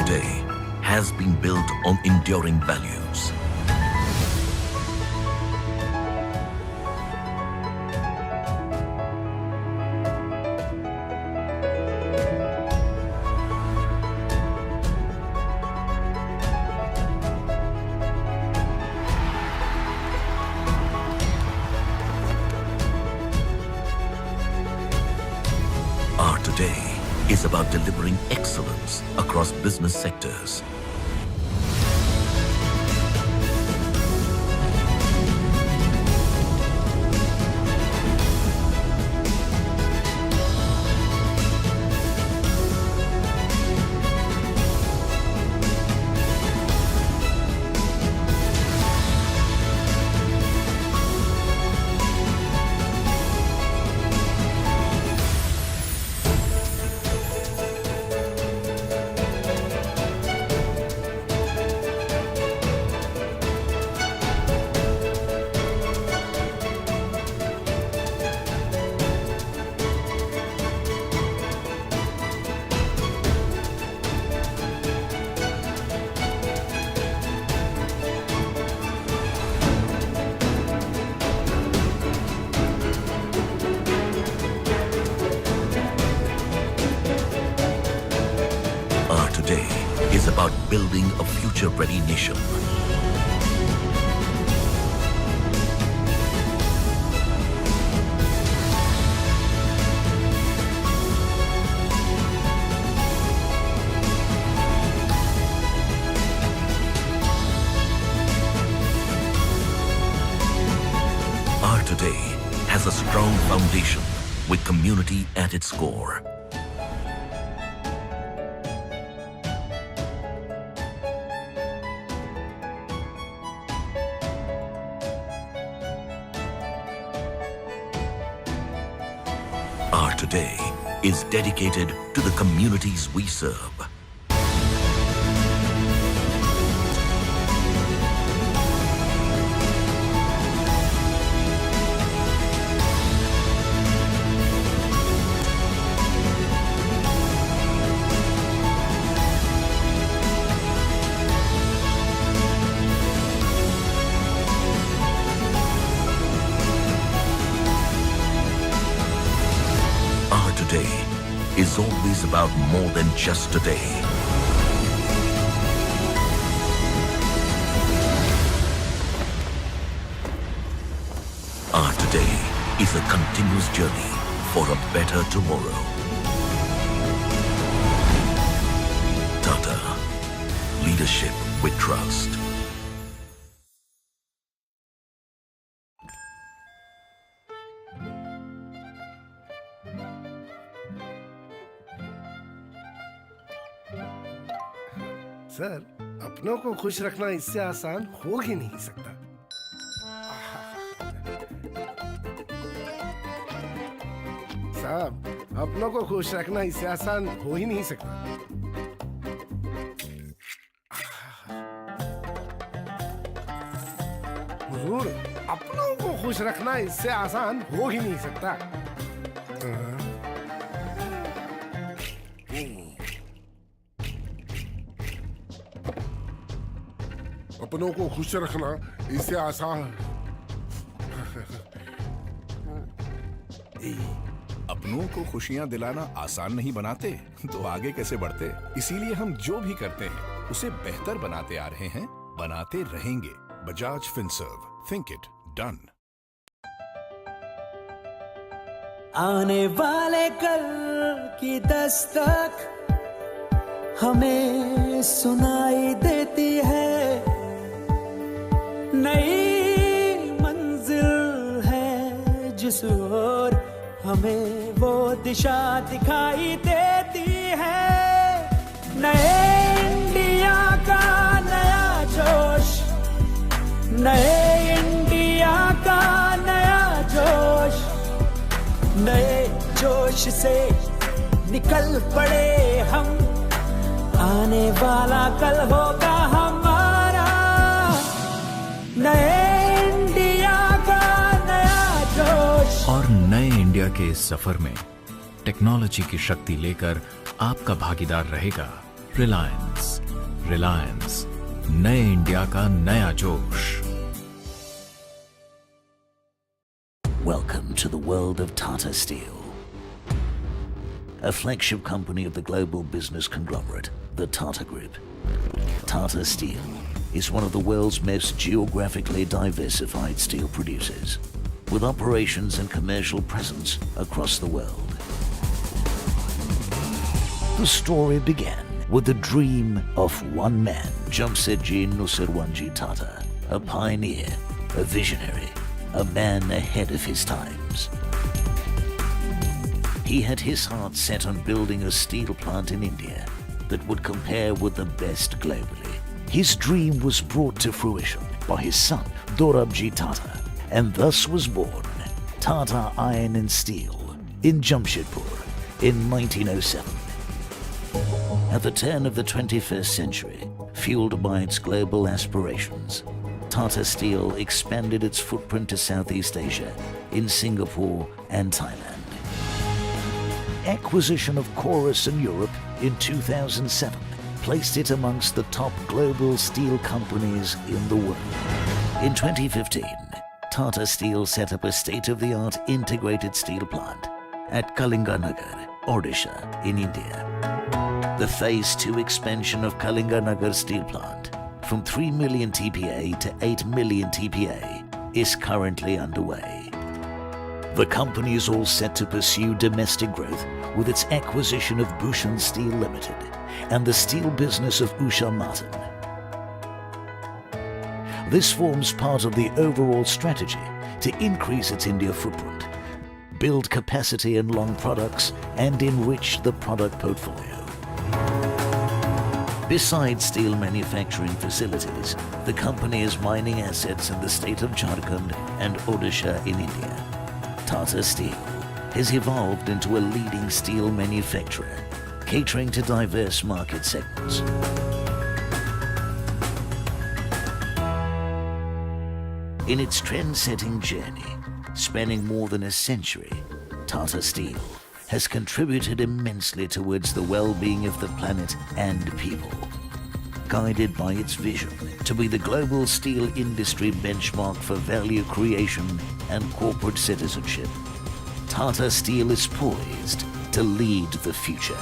today has been built on enduring values. Our today is about delivering excellence across business sectors. Our today is about building a future-ready nation. Our today has a strong foundation with community at its core. Our today is dedicated to the communities we serve. Our today is always about more than just today. Our today is a continuous journey for a better tomorrow. Tata, leadership with trust. Sir, अपनों को खुश रखना इससे आसान हो ही नहीं सकता। साहब, अपनों को खुश रखना इससे आसान हो ही नहीं सकता। हुजूर, अपनों को खुश रखना इससे आसान हो ही नहीं सकता। अपनों को खुश रखना इससे आसान। अपनों को खुशियां दिलाना आसान नहीं बनाते तो आगे कैसे बढ़ते। इसीलिए हम जो भी करते हैं उसे बेहतर बनाते आ रहे हैं, बनाते रहेंगे। Bajaj Finserv, think it done. आने वाले कल की दस्तक हमें सुनाई देती है, नई मंजिल है जिस ओर हमें वो दिशा दिखाई देती है। नए इंडिया का नया जोश, नए इंडिया का नया जोश, नए जोश से निकल पड़े हम, आने वाला कल होगा हमारा। नए इंडिया का नया जोश। और नए इंडिया के इस सफर में टेक्नोलॉजी की शक्ति लेकर आपका भागीदार रहेगा रिलायंस, रिलायंस नए इंडिया का नया जोश। Welcome to the world of Tata Steel, a flagship company of the global business conglomerate, the Tata Group. Tata Steel is one of the world's most geographically diversified steel producers, with operations and commercial presence across the world. The story began with the dream of one man, Jamsetji Nusserwanji Tata, a pioneer, a visionary, a man ahead of his times. He had his heart set on building a steel plant in India that would compare with the best globally. His dream was brought to fruition by his son, Dorabji Tata, and thus was born Tata Iron and Steel in Jamshedpur in 1907. At the turn of the 21st century, fueled by its global aspirations, Tata Steel expanded its footprint to Southeast Asia in Singapore and Thailand. Acquisition of Chorus in Europe in 2007 placed it amongst the top global steel companies in the world. In 2015, Tata Steel set up a state-of-the-art integrated steel plant at Kalinganagar, Odisha in India. The Phase 2 expansion of Kalinganagar steel plant from 3 million TPA to 8 million TPA is currently underway. The company is all set to pursue domestic growth with its acquisition of Bhushan Steel Limited and the steel business of Usha Martin. This forms part of the overall strategy to increase its India footprint, build capacity in long products, and enrich the product portfolio. Besides steel manufacturing facilities, the company has mining assets in the state of Jharkhand and Odisha in India. Tata Steel has evolved into a leading steel manufacturer, catering to diverse market segments. In its trend-setting journey, spanning more than a century, Tata Steel has contributed immensely towards the well-being of the planet and people. Guided by its vision to be the global steel industry benchmark for value creation and corporate citizenship, Tata Steel is poised to lead the future.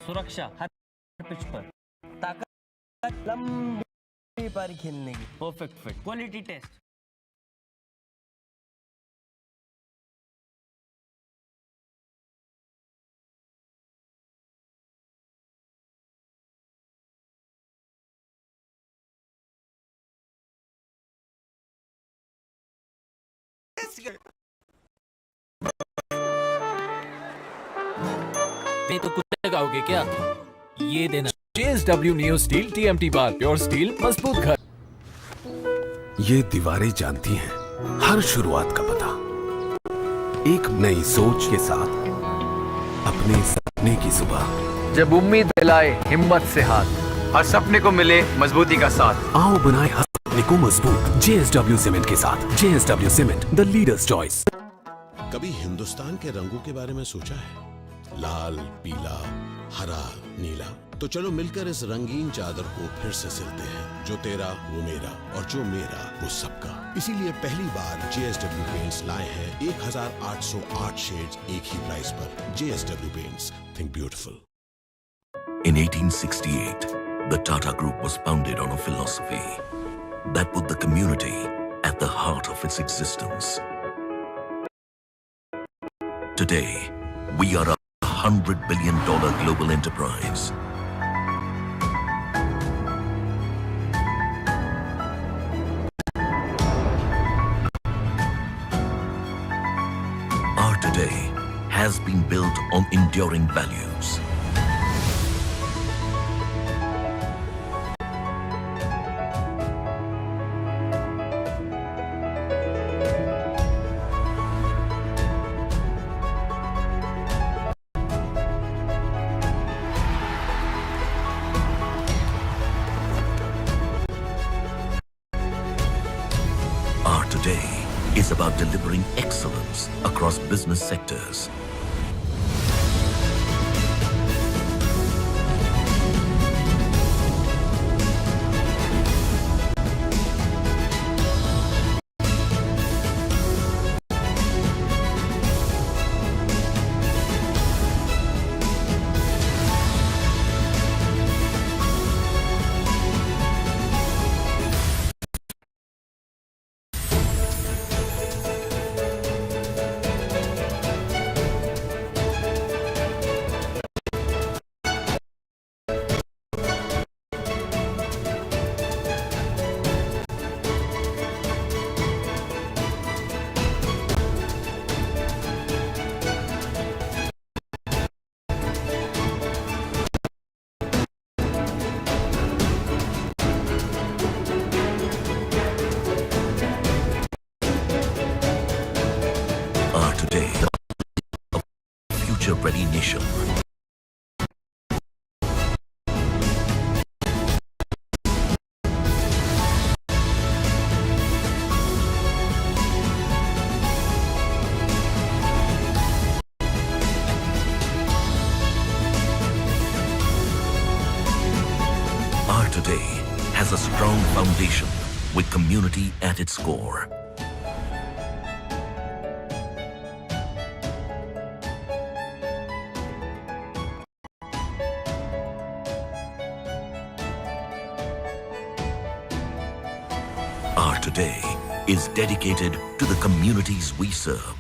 सुरक्षा हर pitch पर, ताकत लंबी पारी खेलने की, perfect fit, quality test. नहीं तो कुत्ते लगाओगे क्या? ये देना JSW Neo Steel TMT बार, प्योर स्टील मजबूत घर। ये दीवारें जानती हैं हर शुरुआत का पता। एक नई सोच के साथ अपने सपने की सुबह। जब उम्मीद दिलाए हिम्मत से हाथ, हर सपने को मिले मजबूती का साथ। आओ बनाए हर सपने को मजबूत JSW सीमेंट के साथ। JSW cement, the leaders choice. कभी हिंदुस्तान के रंगों के बारे में सोचा है? लाल, पीला, हरा, नीला। तो चलो मिलकर इस रंगीन चादर को फिर से सिलते हैं। जो तेरा वो मेरा, और जो मेरा वो सबका। इसीलिए पहली बार JSW पेंट्स लाए हैं 1808 शेड्स एक ही प्राइस पर। JSW paints, think beautiful. In 1868, the Tata Group was founded on a philosophy that put the community at the heart of its existence. Today, we are a $100 billion global enterprise. Our today has been built on enduring values. Our today is about delivering excellence across business sectors. Are today a future-ready nation. Our today has a strong foundation with community at its core. Our today is dedicated to the communities we serve.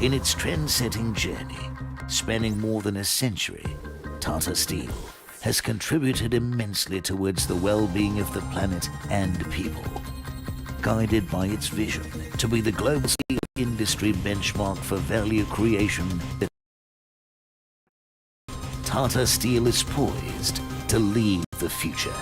In its trend-setting journey, spanning more than a century, Tata Steel has contributed immensely towards the well-being of the planet and people. Guided by its vision to be the global steel industry benchmark for value creation, Tata Steel is poised to lead the future.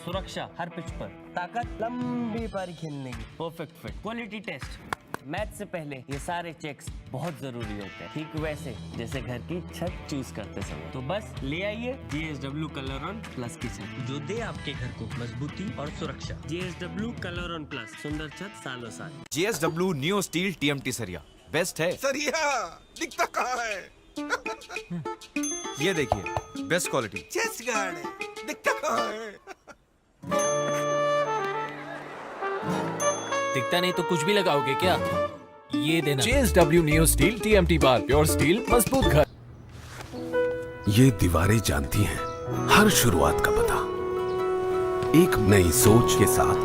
सुरक्षा हर pitch पर, ताकत लंबी पारी खेलने की, perfect fit, quality test. Match से पहले ये सारे चेक्स बहुत जरूरी होते हैं, ठीक वैसे जैसे घर की छत चूज करते समय। तो बस ले आइए GSW कलर ऑन प्लस की छत, जो दे आपके घर को मजबूती और सुरक्षा। GSW कलर ऑन प्लस, सुंदर छत सालों साल। GSW न्यू स्टील TMT सरिया बेस्ट है। सरिया दिखता कहाँ है? ये देखिए, बेस्ट क्वालिटी। चेस्ट गार्ड है, दिखता कहाँ है? दिखता नहीं तो कुछ भी लगाओगे क्या? ये देना। JSW न्यू स्टील TMT बार, प्योर स्टील, मजबूत घर। ये दीवारें जानती हैं हर शुरुआत का पता। एक नई सोच के साथ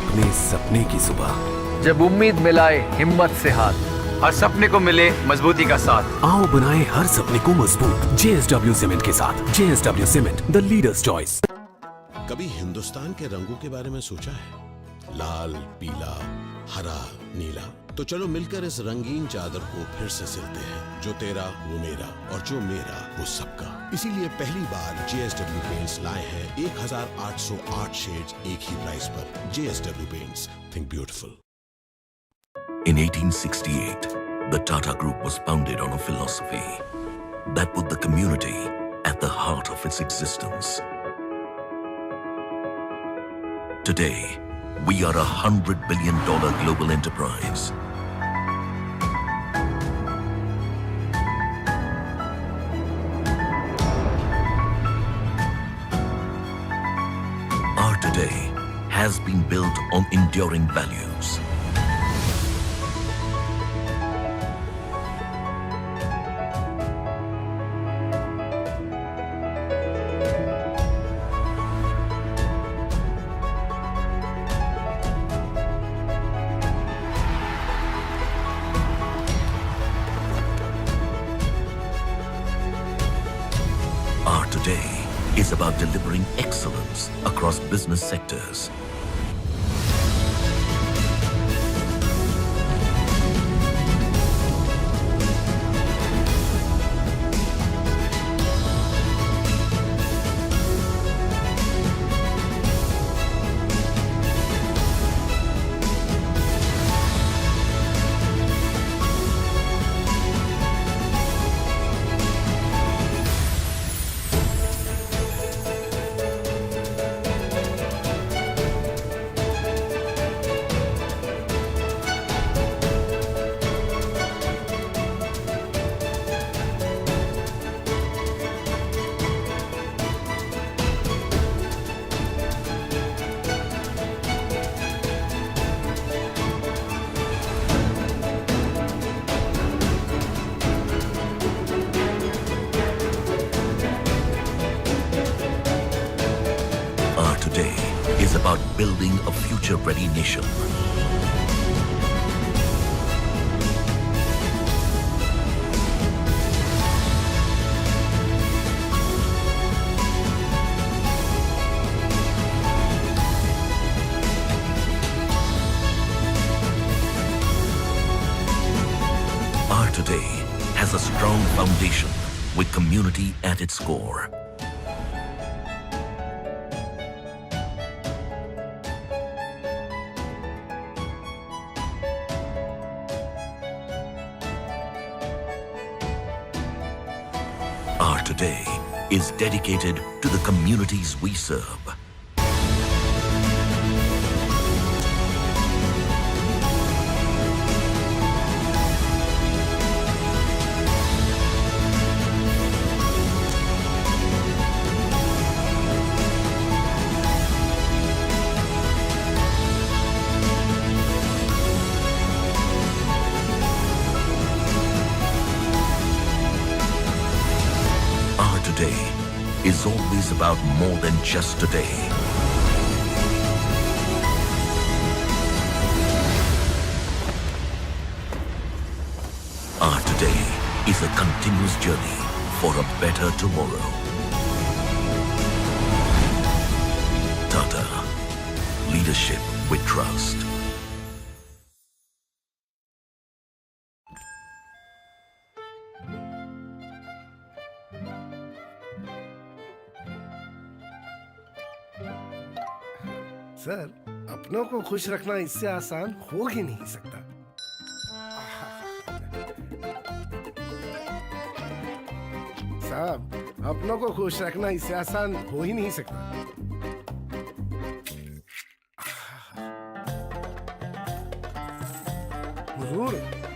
अपने सपने की सुबह। जब उम्मीद मिलाए हिम्मत से हाथ, हर सपने को मिले मजबूती का साथ। आओ बनाए हर सपने को मजबूत JSW सीमेंट के साथ। JSW cement, the leaders choice. कभी हिंदुस्तान के रंगों के बारे में सोचा है? लाल, पीला, हरा, नीला। तो चलो मिलकर इस रंगीन चादर को फिर से सिलते हैं। जो तेरा वो मेरा, और जो मेरा वो सबका। इसीलिए पहली बार JSW पेंट्स लाए हैं 1808 शेड्स एक ही प्राइस पर। JSW paints, think beautiful. In 1868, the Tata Group was founded on a philosophy that put the community at the heart of its existence. Today, we are $100 billion global enterprise. Our today has been built on enduring values. Our today is about delivering excellence across business sectors. is about building a future-ready nation. Our today has a strong foundation with community at its core. Our today is dedicated to the communities we serve. Today is always about more than just today. Our today is a continuous journey for a better tomorrow. Tata, leadership with trust. Sir, अपनों को खुश रखना इससे आसान हो ही नहीं सकता। साहब, अपनों को खुश रखना इससे आसान हो ही नहीं सकता। हुजूर,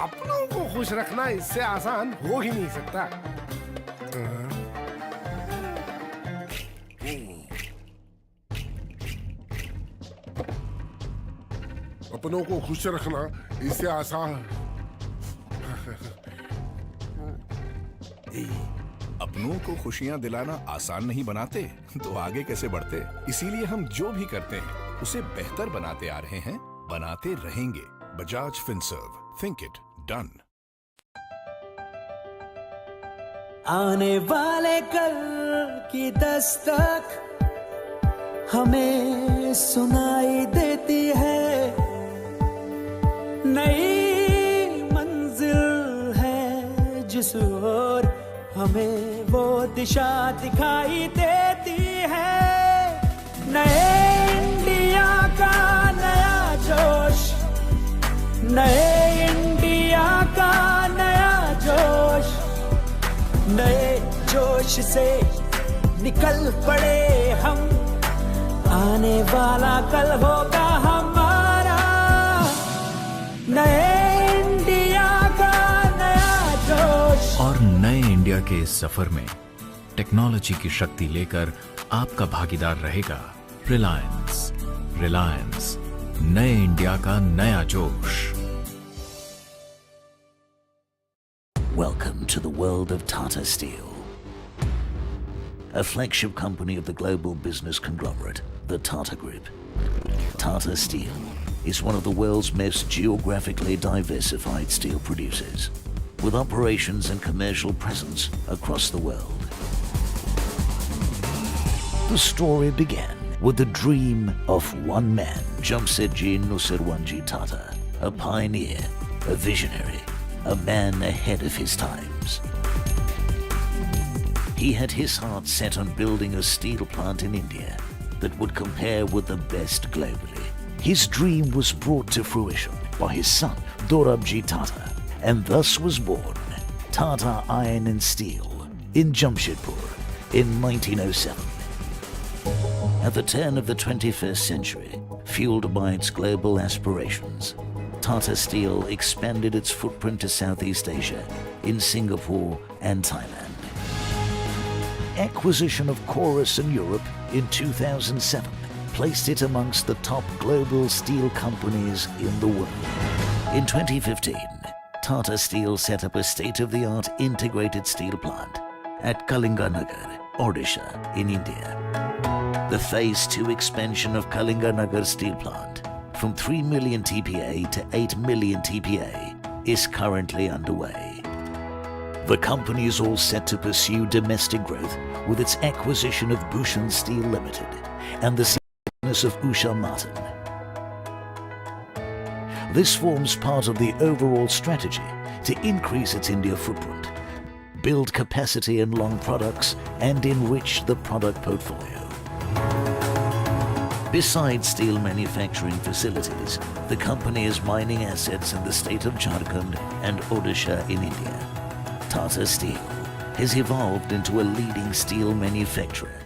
अपनों को खुश रखना इससे आसान हो ही नहीं सकता। अपनों को खुश रखना इससे आसान। अपनों को खुशियां दिलाना आसान नहीं बनाते तो आगे कैसे बढ़ते। इसीलिए हम जो भी करते हैं उसे बेहतर बनाते आ रहे हैं, बनाते रहेंगे। Bajaj Finserv, think it done. आने वाले कल की दस्तक हमें सुनाई देती है, नई मंजिल है जिस ओर हमें वो दिशा दिखाई देती है। नए इंडिया का नया जोश, नए इंडिया का नया जोश, नए जोश से निकल पड़े हम, आने वाला कल होगा हमारा। नए इंडिया का नया जोश। और नए इंडिया के इस सफर में टेक्नोलॉजी की शक्ति लेकर आपका भागीदार रहेगा रिलायंस। रिलायंस, नए इंडिया का नया जोश। Welcome to the world of Tata Steel, a flagship company of the global business conglomerate, the Tata Group. Tata Steel is one of the world's most geographically diversified steel producers, with operations and commercial presence across the world. The story began with the dream of one man, Jamsetji Nusserwanji Tata, a pioneer, a visionary, a man ahead of his times. He had his heart set on building a steel plant in India that would compare with the best globally. His dream was brought to fruition by his son, Dorabji Tata, and thus was born Tata Iron and Steel in Jamshedpur in 1907. At the turn of the 21st century, fueled by its global aspirations, Tata Steel expanded its footprint to Southeast Asia in Singapore and Thailand. Acquisition of Chorus in Europe in 2007 placed it amongst the top global steel companies in the world. In 2015, Tata Steel set up a state-of-the-art integrated steel plant at Kalinganagar, Odisha in India. The Phase 2 expansion of Kalinganagar steel plant from 3 million TPA to 8 million TPA is currently underway. The company is all set to pursue domestic growth with its acquisition of Bhushan Steel Limited and the business of Usha Martin. This forms part of the overall strategy to increase its India footprint, build capacity in long products, and enrich the product portfolio. Besides steel manufacturing facilities, the company has mining assets in the state of Jharkhand and Odisha in India. Tata Steel has evolved into a leading steel manufacturer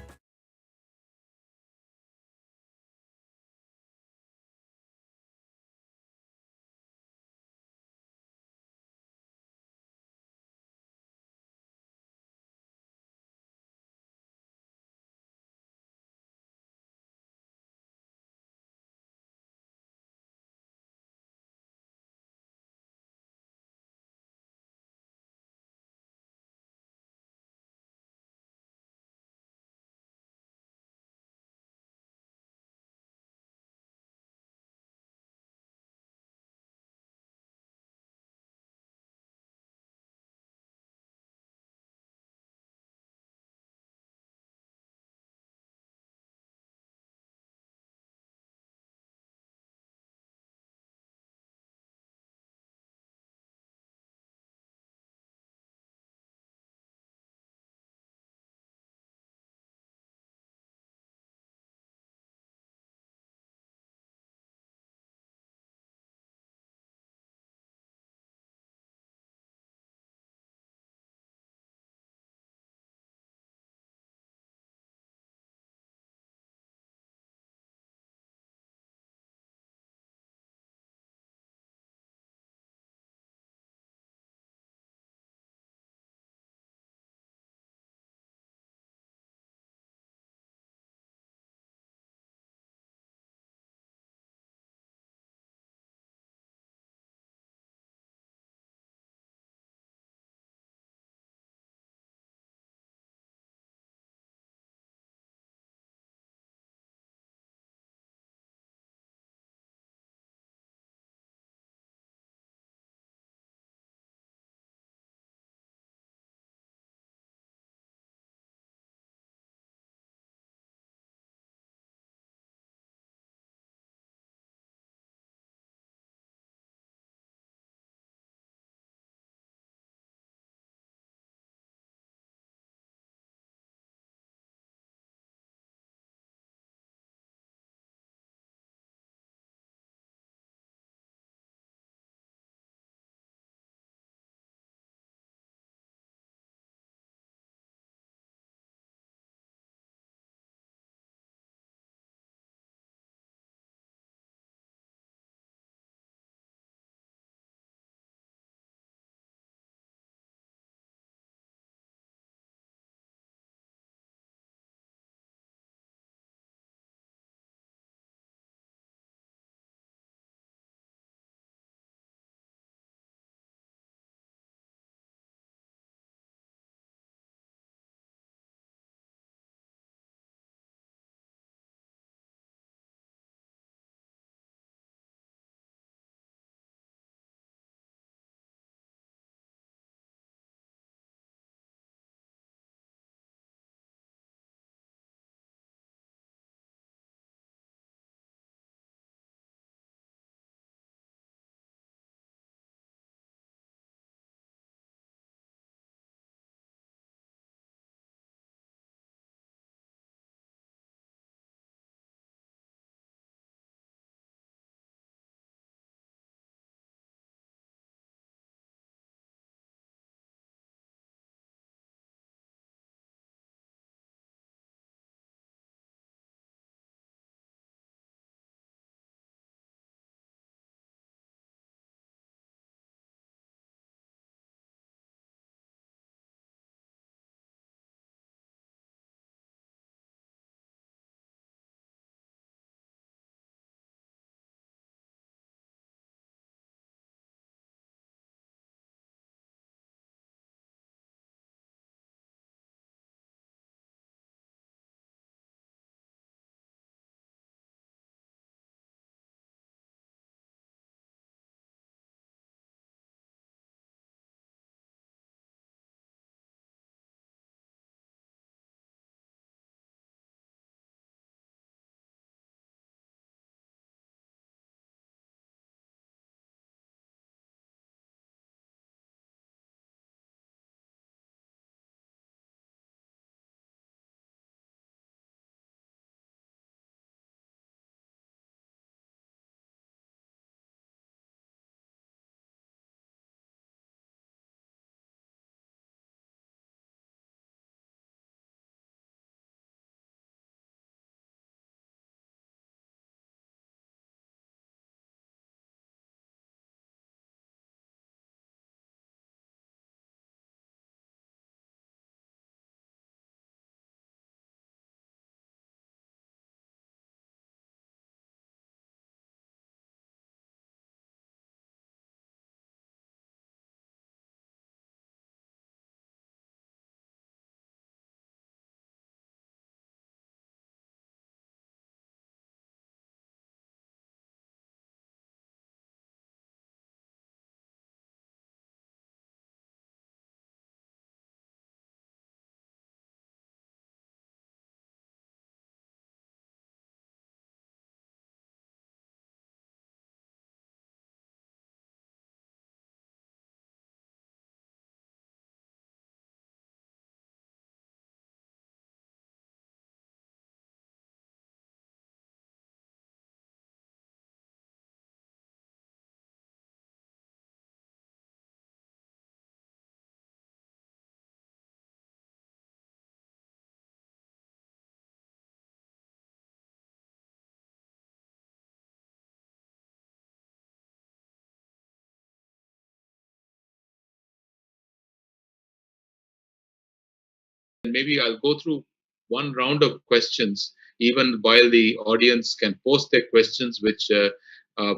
maybe I'll go through one round of questions, even while the audience can post their questions, which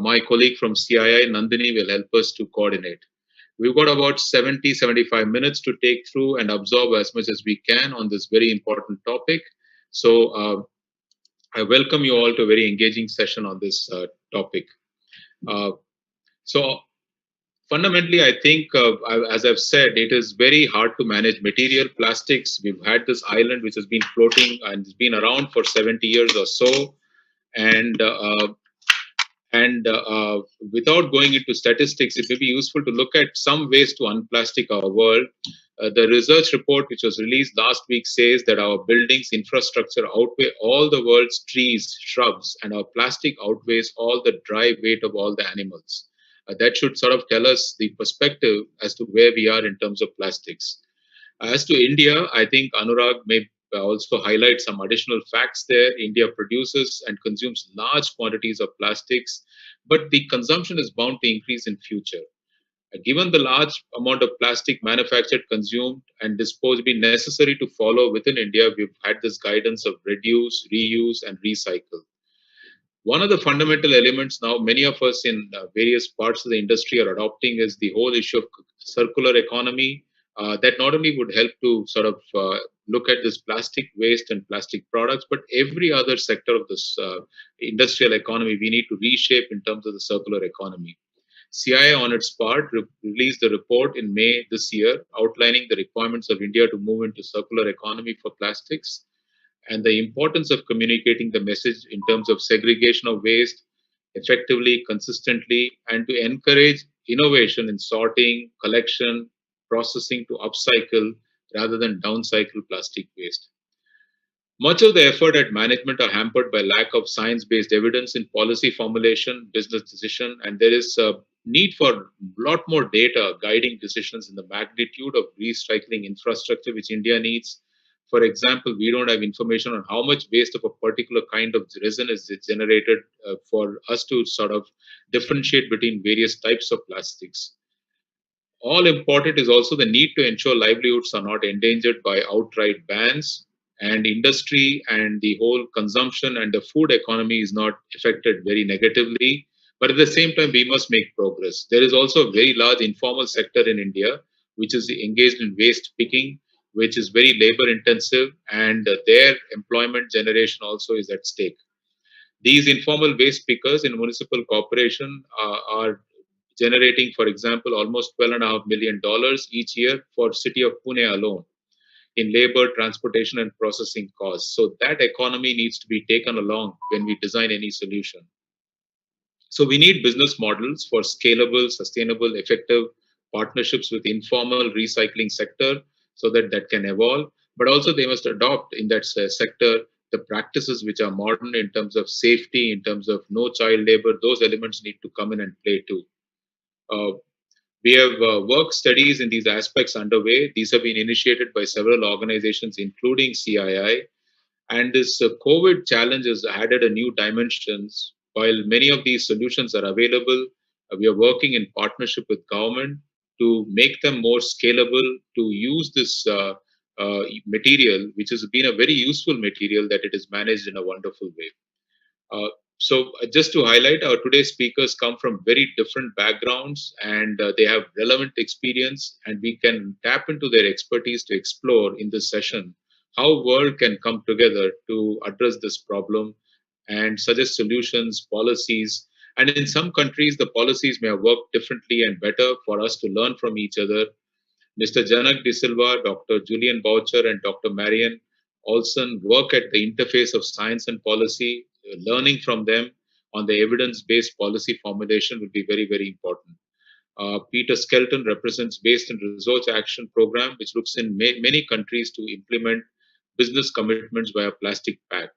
my colleague from CII, Nandini, will help us to coordinate. We've got about 75 minutes to take through and absorb as much as we can on this very important topic. So I welcome you all to a very engaging session on this topic. So fundamentally, I think, as I've said, it is very hard to manage material plastics. We've had this island which has been floating and has been around for 70 years or so. And without going into statistics, it may be useful to look at some ways to unplastic our world. The research report, which was released last week, says that our buildings infrastructure outweigh all the world's trees, shrubs, and our plastic outweighs all the dry weight of all the animals. That should sort of tell us the perspective as to where we are in terms of plastics. As to India, I think Anurag may also highlight some additional facts there. India produces and consumes large quantities of plastics, but the consumption is bound to increase in future. Given the large amount of plastic manufactured, consumed, and disposed to be necessary to follow within India, we've had this guidance of reduce, reuse, and recycle. One of the fundamental elements now many of us in various parts of the industry are adopting is the whole issue of circular economy. That not only would help to sort of look at this plastic waste and plastic products, but every other sector of this industrial economy we need to reshape in terms of the circular economy. CII, on its part, released a report in May this year outlining the requirements of India to move into circular economy for plastics and the importance of communicating the message in terms of segregation of waste effectively, consistently, and to encourage innovation in sorting, collection, processing to upcycle rather than downcycle plastic waste. Much of the effort at management are hampered by lack of science-based evidence in policy formulation, business decision, and there is a need for a lot more data guiding decisions in the magnitude of recycling infrastructure which India needs. For example, we don't have information on how much waste of a particular kind of resin is generated for us to sort of differentiate between various types of plastics. All important is also the need to ensure livelihoods are not endangered by outright bans, and industry and the whole consumption and the food economy is not affected very negatively. But at the same time, we must make progress. There is also a very large informal sector in India, which is engaged in waste picking, which is very labor intensive, and their employment generation also is at stake. These informal waste pickers in municipal corporation are generating, for example, almost $12.5 million each year for city of Pune alone in labor, transportation, and processing costs. So that economy needs to be taken along when we design any solution. So we need business models for scalable, sustainable, effective partnerships with informal recycling sector so that that can evolve. But also they must adopt in that sector the practices which are modern in terms of safety, in terms of no child labor. Those elements need to come in and play too. We have work studies in these aspects underway. These have been initiated by several organizations, including CII. And this COVID challenge has added a new dimensions. While many of these solutions are available, we are working in partnership with government to make them more scalable, to use this material, which has been a very useful material, that it is managed in a wonderful way. So just to highlight, our today's speakers come from very different backgrounds and they have relevant experience, and we can tap into their expertise to explore in this session how world can come together to address this problem and suggest solutions, policies. And in some countries, the policies may have worked differently and better for us to learn from each other. Mr. Janak De Silva, Dr. Julian Boucher, and Dr. Marian Olson work at the interface of science and policy. Learning from them on the evidence-based policy formulation will be very, very important. Peter Skelton represents Waste and Resource Action Program, which looks in many countries to implement business commitments via plastic pack.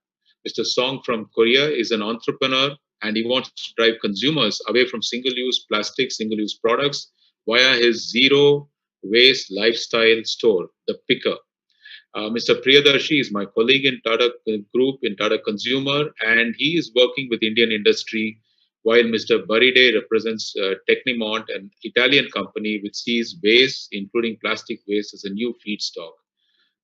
Mr. Song from Korea is an entrepreneur, and he wants to drive consumers away from single-use plastic, single-use products via his zero waste lifestyle store, The Picker. Mr. Priyadarshi is my colleague in Tata Group, in Tata Consumer, and he is working with Indian industry, while Mr. Baride represents Technimont, an Italian company which sees waste, including plastic waste, as a new feedstock.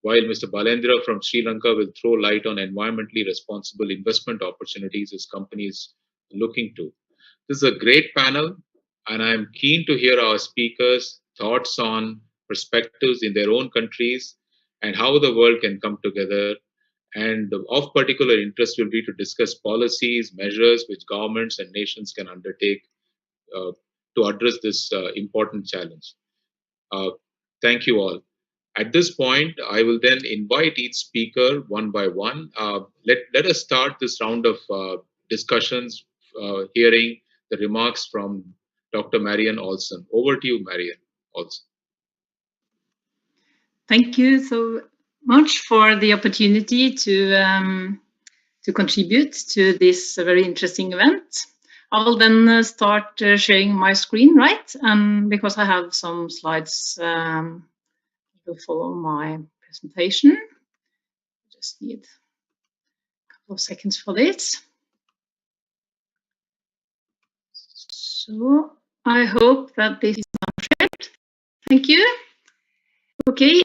while Mr. Balendra from Sri Lanka will throw light on environmentally responsible investment opportunities his company is looking to. This is a great panel, and I'm keen to hear our speakers' thoughts on perspectives in their own countries and how the world can come together. And of particular interest will be to discuss policies, measures which governments and nations can undertake to address this important challenge. Thank you all. At this point, I will then invite each speaker one by one. Let us start this round of discussions, hearing the remarks from Dr. Marianne Olsen. Over to you, Marianne Olsen. Thank you so much for the opportunity to contribute to this very interesting event. I will then start sharing my screen, right? Because I have some slides to follow my presentation. Just need a couple of seconds for this. So I hope that this is now shared. Thank you. Okay.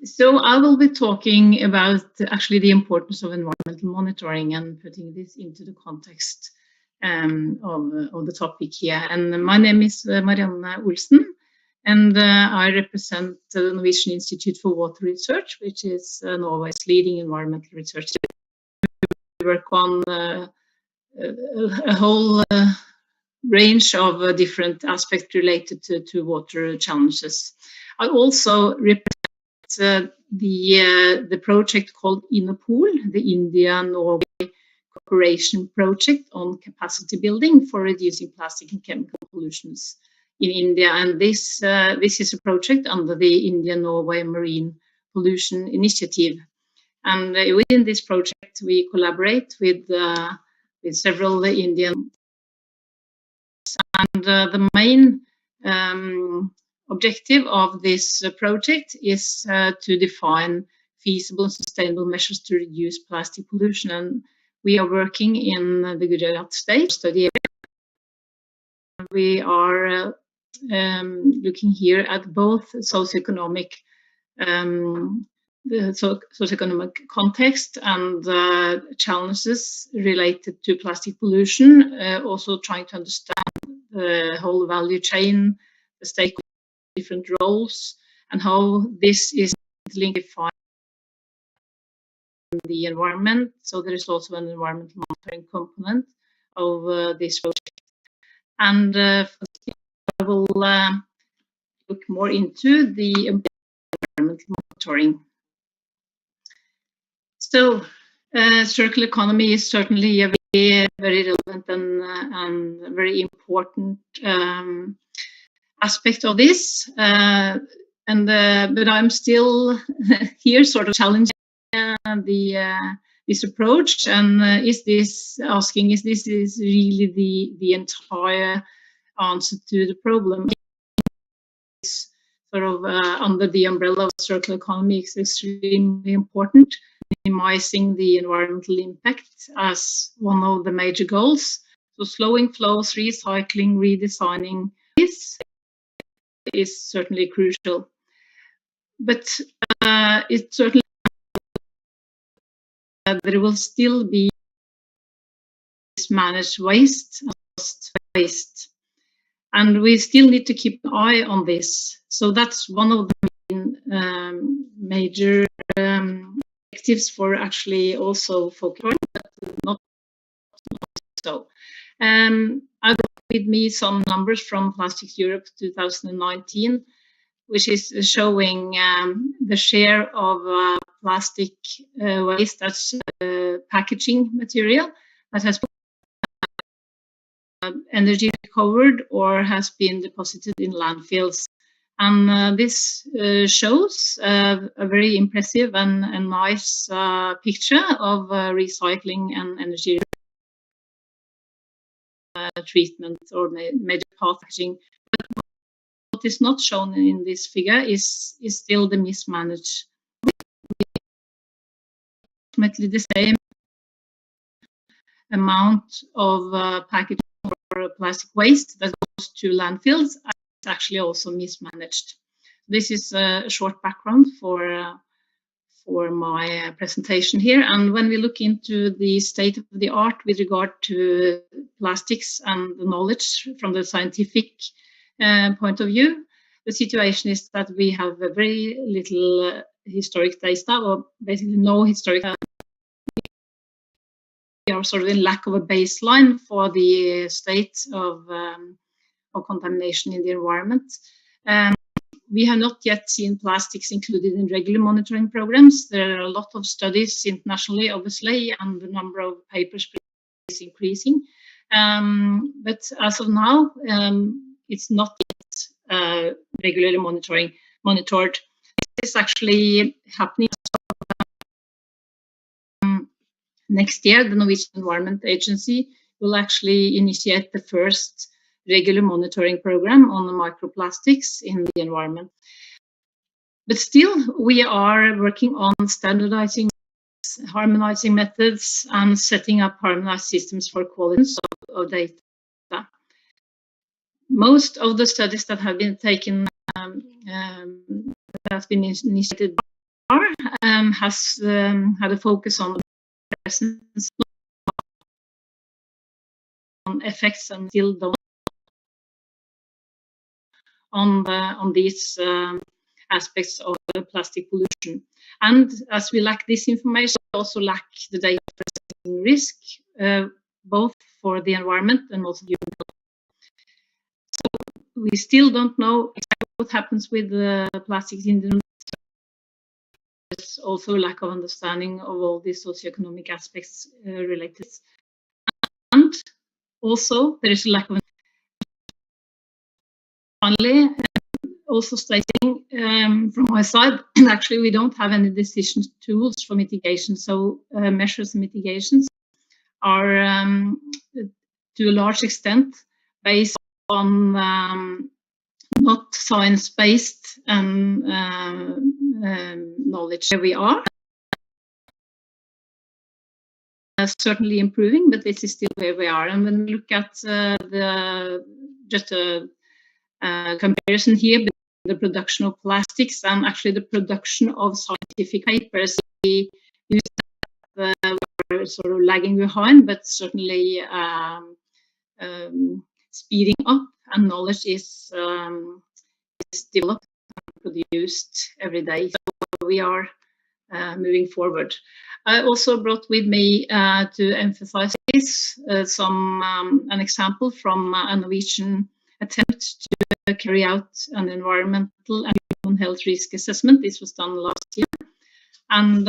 So I will be talking about actually the importance of environmental monitoring and putting this into the context of the topic here. And my name is Marianne Olsen, and I represent the Norwegian Institute for Water Research, which is Norway's leading environmental research. We work on a whole range of different aspects related to water challenges. I also represent the project called INNOPOL, the India-Norway cooperation project on capacity building for reducing plastic and chemical pollutions in India. And this is a project under the India-Norway Marine Pollution Initiative. And within this project, we collaborate with several Indian. And the main objective of this project is to define feasible and sustainable measures to reduce plastic pollution. And we are working in the Gujarat state study area. We are looking here at both socioeconomic context and challenges related to plastic pollution, also trying to understand the whole value chain, the stakeholders, different roles, and how this is linked in the environment. So there is also an environmental monitoring component of this project. And I will look more into the environmental monitoring. So circular economy is certainly a very relevant and very important aspect of this. But I'm still here sort of challenging this approach, and is this really the entire answer to the problem? Sort of under the umbrella of circular economy is extremely important, minimizing the environmental impact as one of the major goals. So slowing flows, recycling, redesigning this is certainly crucial. But it certainly there will still be mismanaged waste. And we still need to keep an eye on this. So that's one of the main, major objectives for actually also focusing, but not so. I brought with me some numbers from Plastics Europe 2019, which is showing the share of plastic waste, that's packaging material, that has energy recovered or has been deposited in landfills. And this shows a very impressive and nice picture of recycling and energy treatment or major packaging. But what is not shown in this figure is still the mismanaged. Approximately the same amount of packaging or plastic waste that goes to landfills is actually also mismanaged. this is a short background for my presentation here. And when we look into the state of the art with regard to plastics and the knowledge from the scientific point of view, the situation is that we have a very little historic data, or basically no historic data. We are sort of in lack of a baseline for the state of contamination in the environment. We have not yet seen plastics included in regular monitoring programs. There are a lot of studies internationally, obviously, and the number of papers is increasing. But as of now, it's not yet regularly monitored. This is actually happening. Next year, the Norwegian Environment Agency will actually initiate the first regular monitoring program on the microplastics in the environment. But still, we are working on standardizing, harmonizing methods, and setting up harmonized systems for quality of data. Most of the studies that have been taken, that has been initiated, has had a focus on the presence on effects and still don't on these aspects of plastic pollution. And as we lack this information, we also lack the data presenting risk, both for the environment and also human health. So we still don't know exactly what happens with the plastics in the. There's also a lack of understanding of all these socioeconomic aspects related. And also there is a lack of. Finally, also stating from my side, actually we don't have any decision tools for mitigation. So measures and mitigations are to a large extent based on not science-based knowledge. Where we are certainly improving, but this is still where we are. And when we look at just a comparison here between the production of plastics and actually the production of scientific papers, we were sort of lagging behind, but certainly speeding up, and knowledge is developed and produced every day. So we are moving forward. I also brought with me to emphasize this an example from a Norwegian attempt to carry out an environmental and human health risk assessment. This was done last year. And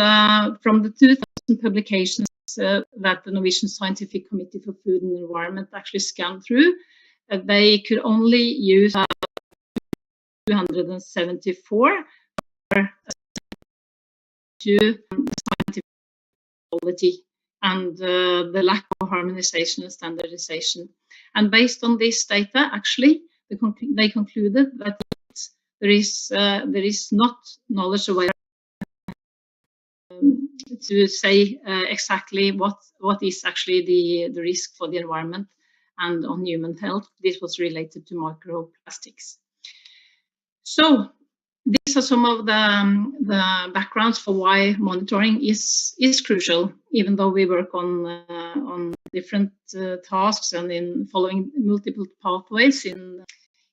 from the 2000 publications that the Norwegian Scientific Committee for Food and Environment actually scanned through, they could only use 274 to scientific quality and the lack of harmonization and standardization. And based on this data, actually, they concluded that there is not knowledge available to say exactly what is actually the risk for the environment and on human health. This was related to microplastics. So these are some of the backgrounds for why monitoring is crucial, even though we work on different tasks and in following multiple pathways in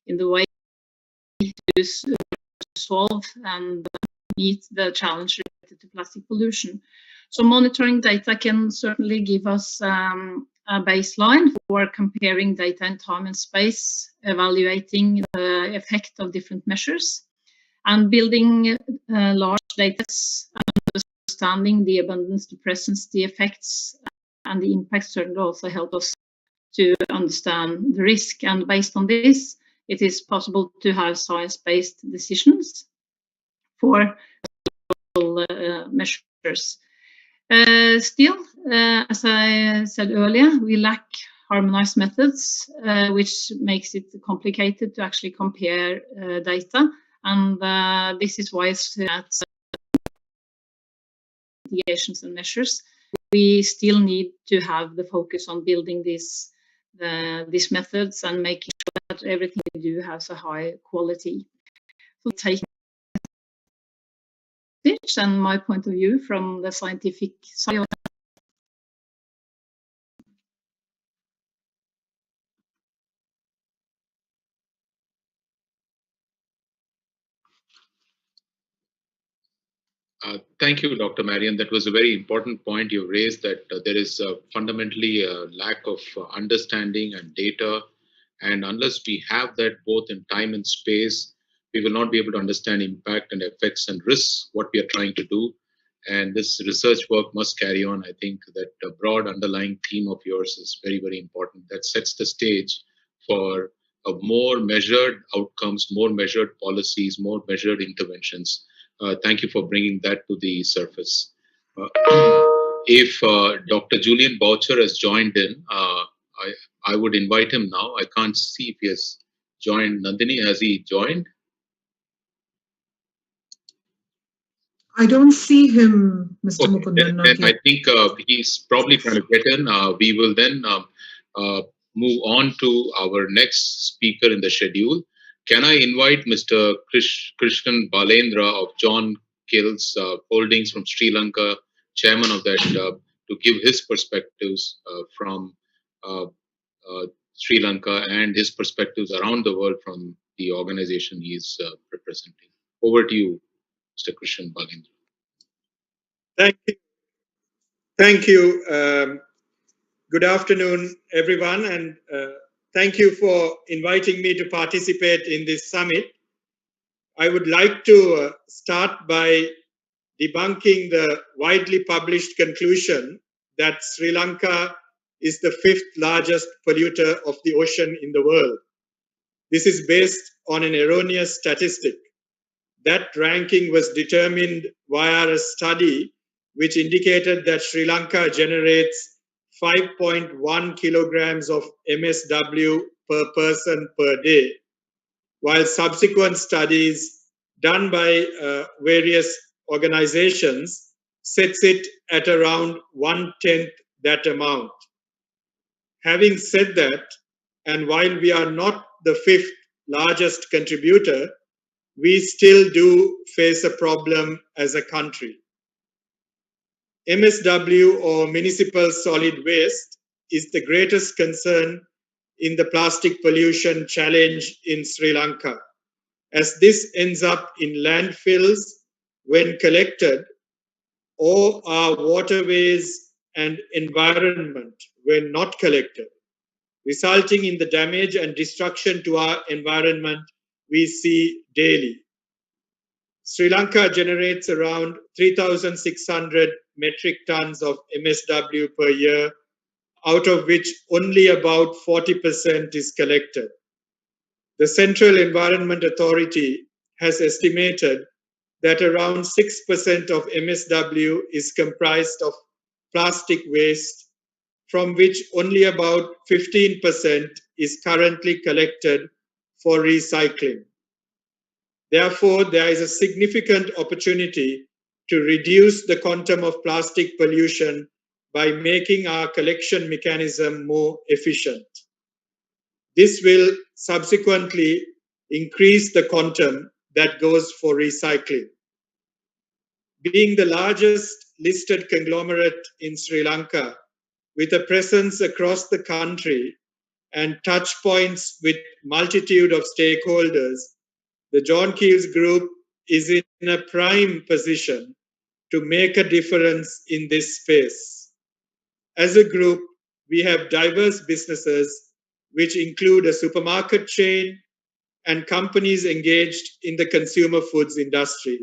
the way to solve and meet the challenge related to plastic pollution. So monitoring data can certainly give us a baseline for comparing data in time and space, evaluating the effect of different measures, and building large data sets, understanding the abundance, the presence, the effects, and the impact certainly also help us to understand the risk. And based on this, it is possible to have science-based decisions for measures. Still, as I said earlier, we lack harmonized methods, which makes it complicated to actually compare data. And this is why at mitigations and measures, we still need to have the focus on building these methods and making sure that everything we do has a high quality. So taking and my point of view from the scientific side. Thank you, Dr. Marian. That was a very important point you raised, that there is fundamentally a lack of understanding and data. And unless we have that both in time and space, we will not be able to understand impact and effects and risks, what we are trying to do. And this research work must carry on. I think that the broad underlying theme of yours is very, very important. That sets the stage for a more measured outcomes, more measured policies, more measured interventions. Thank you for bringing that to the surface. If Dr. Julian Boucher has joined in, I would invite him now. I can't see if he has joined. Nandini, has he joined? I don't see him, Mr. Okay, Mukundan. then I think he's probably trying to get in. We will then move on to our next speaker in the schedule. Can I invite Mr. Krishnan Balendra of John Kills Holdings from Sri Lanka, chairman of that, to give his perspectives from Sri Lanka and his perspectives around the world from the organization he is representing. Over to you, Mr. Krishnan Balendra. Thank you. Thank you. Good afternoon, everyone, and thank you for inviting me to participate in this summit. I would like to start by debunking the widely published conclusion that Sri Lanka is the 5th largest polluter of the ocean in the world. This is based on an erroneous statistic. That ranking was determined via a study which indicated that Sri Lanka generates 5.1 kilograms of MSW per person per day, while subsequent studies done by various organizations sets it at around 1/10 that amount. Having said that, and while we are not the 5th largest contributor, we still do face a problem as a country. MSW, or municipal solid waste, is the greatest concern in the plastic pollution challenge in Sri Lanka, as this ends up in landfills when collected, or our waterways and environment when not collected, resulting in the damage and destruction to our environment we see daily. Sri Lanka generates around 3,600 metric tons of MSW per year, out of which only about 40% is collected. The Central Environment Authority has estimated that around 6% of MSW is comprised of plastic waste, from which only about 15% is currently collected for recycling. Therefore, there is a significant opportunity to reduce the quantum of plastic pollution by making our collection mechanism more efficient. This will subsequently increase the quantum that goes for recycling. Being the largest listed conglomerate in Sri Lanka, with a presence across the country and touch points with multitude of stakeholders, the John Keels Group is in a prime position to make a difference in this space. As a group, we have diverse businesses, which include a supermarket chain and companies engaged in the consumer foods industry.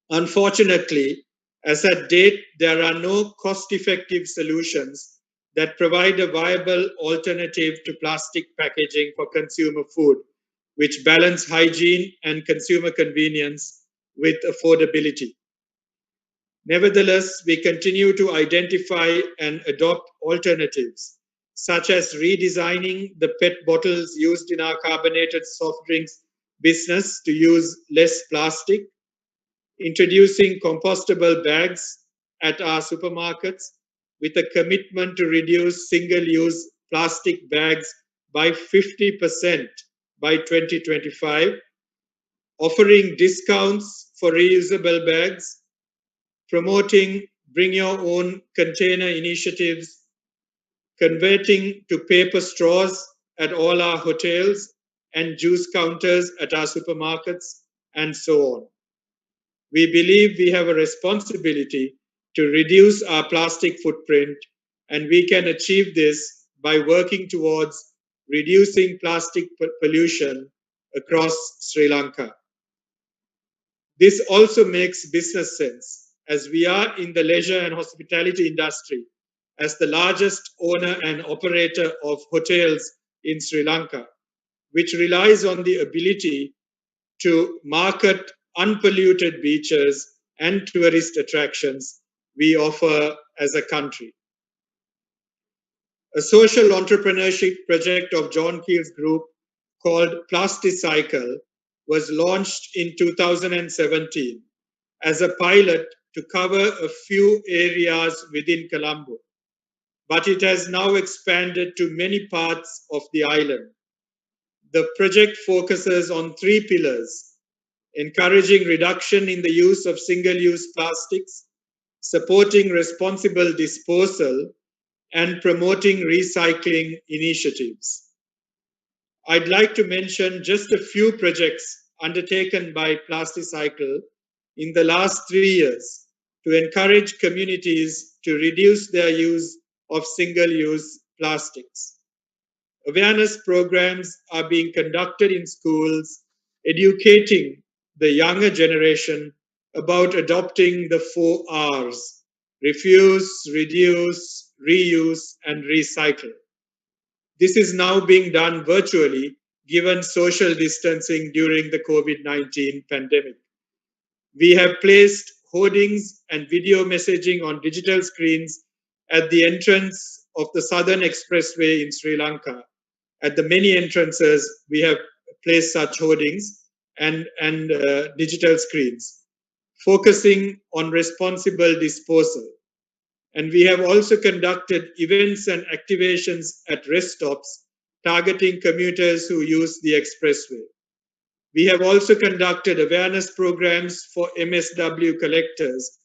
Unfortunately, as at date, there are no cost-effective solutions that provide a viable alternative to plastic packaging for consumer food, which balance hygiene and consumer convenience with affordability. Nevertheless, we continue to identify and adopt alternatives, such as redesigning the PET bottles used in our carbonated soft drinks business to use less plastic, introducing compostable bags at our supermarkets with a commitment to reduce single-use plastic bags by 50% by 2025, offering discounts for reusable bags, promoting bring your own container initiatives, converting to paper straws at all our hotels and juice counters at our supermarkets, and so on. We believe we have a responsibility to reduce our plastic footprint, and we can achieve this by working towards reducing plastic pollution across Sri Lanka. This also makes business sense, as we are in the leisure and hospitality industry as the largest owner and operator of hotels in Sri Lanka, which relies on the ability to market unpolluted beaches and tourist attractions we offer as a country. A social entrepreneurship project of John Keel's group called Plasticycle was launched in 2017 as a pilot to cover a few areas within Colombo, but it has now expanded to many parts of the island. The project focuses on 3 pillars: encouraging reduction in the use of single-use plastics, supporting responsible disposal, and promoting recycling initiatives. I'd like to mention just a few projects undertaken by Plasticycle in the last 3 years to encourage communities to reduce their use of single-use plastics. Awareness programs are being conducted in schools, educating the younger generation about adopting the 4 R's: refuse, reduce, reuse, and recycle. This is now being done virtually given social distancing during the COVID-19 pandemic. We have placed hoardings and video messaging on digital screens at the entrance of the Southern Expressway in Sri Lanka. At the many entrances, we have placed such hoardings and digital screens, focusing on responsible disposal. And we have also conducted events and activations at rest stops, targeting commuters who use the expressway. We have also conducted awareness programs for MSW collectors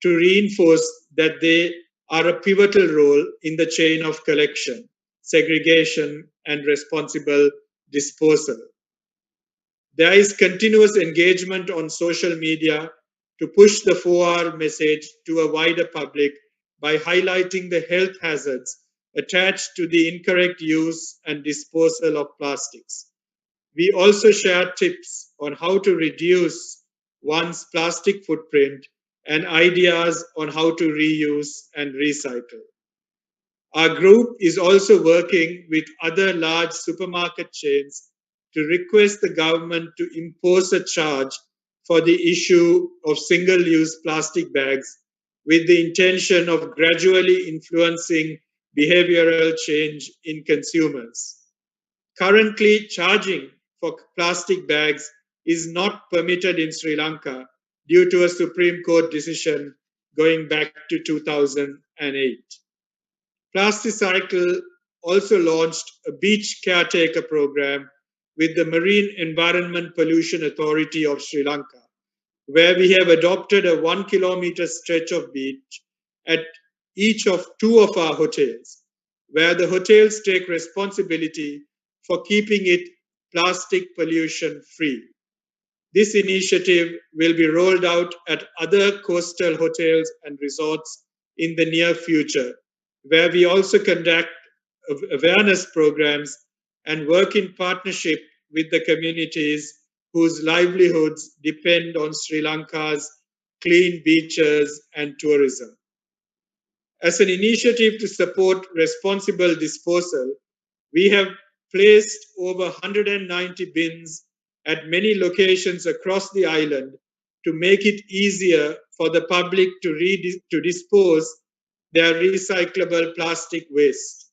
to reinforce that they are a pivotal role in the chain of collection, segregation, and responsible disposal. There is continuous engagement on social media to push the 4R message to a wider public by highlighting the health hazards attached to the incorrect use and disposal of plastics. We also share tips on how to reduce one's plastic footprint and ideas on how to reuse and recycle. Our group is also working with other large supermarket chains to request the government to impose a charge for the issue of single-use plastic bags, with the intention of gradually influencing behavioral change in consumers. Currently, charging for plastic bags is not permitted in Sri Lanka due to a Supreme Court decision going back to 2008. Plasticycle also launched a beach caretaker program with the Marine Environment Pollution Authority of Sri Lanka, where we have adopted a 1 kilometer stretch of beach at each of 2 of our hotels, where the hotels take responsibility for keeping it plastic pollution free. This initiative will be rolled out at other coastal hotels and resorts in the near future, where we also conduct awareness programs and work in partnership with the communities whose livelihoods depend on Sri Lanka's clean beaches and tourism. As an initiative to support responsible disposal, we have placed over 190 bins at many locations across the island to make it easier for the public to dispose their recyclable plastic waste.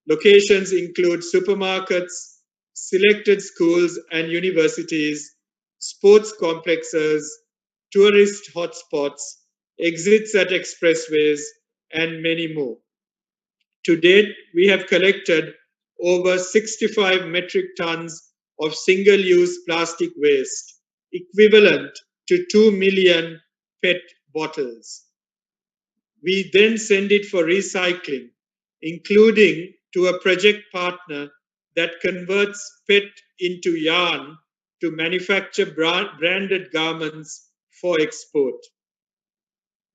Locations include supermarkets, selected schools and universities, sports complexes, tourist hotspots, exits at expressways, and many more. To date, we have collected over 65 metric tons of single-use plastic waste, equivalent to 2 million PET bottles. We then send it for recycling, including to a project partner that converts PET into yarn to manufacture branded garments for export.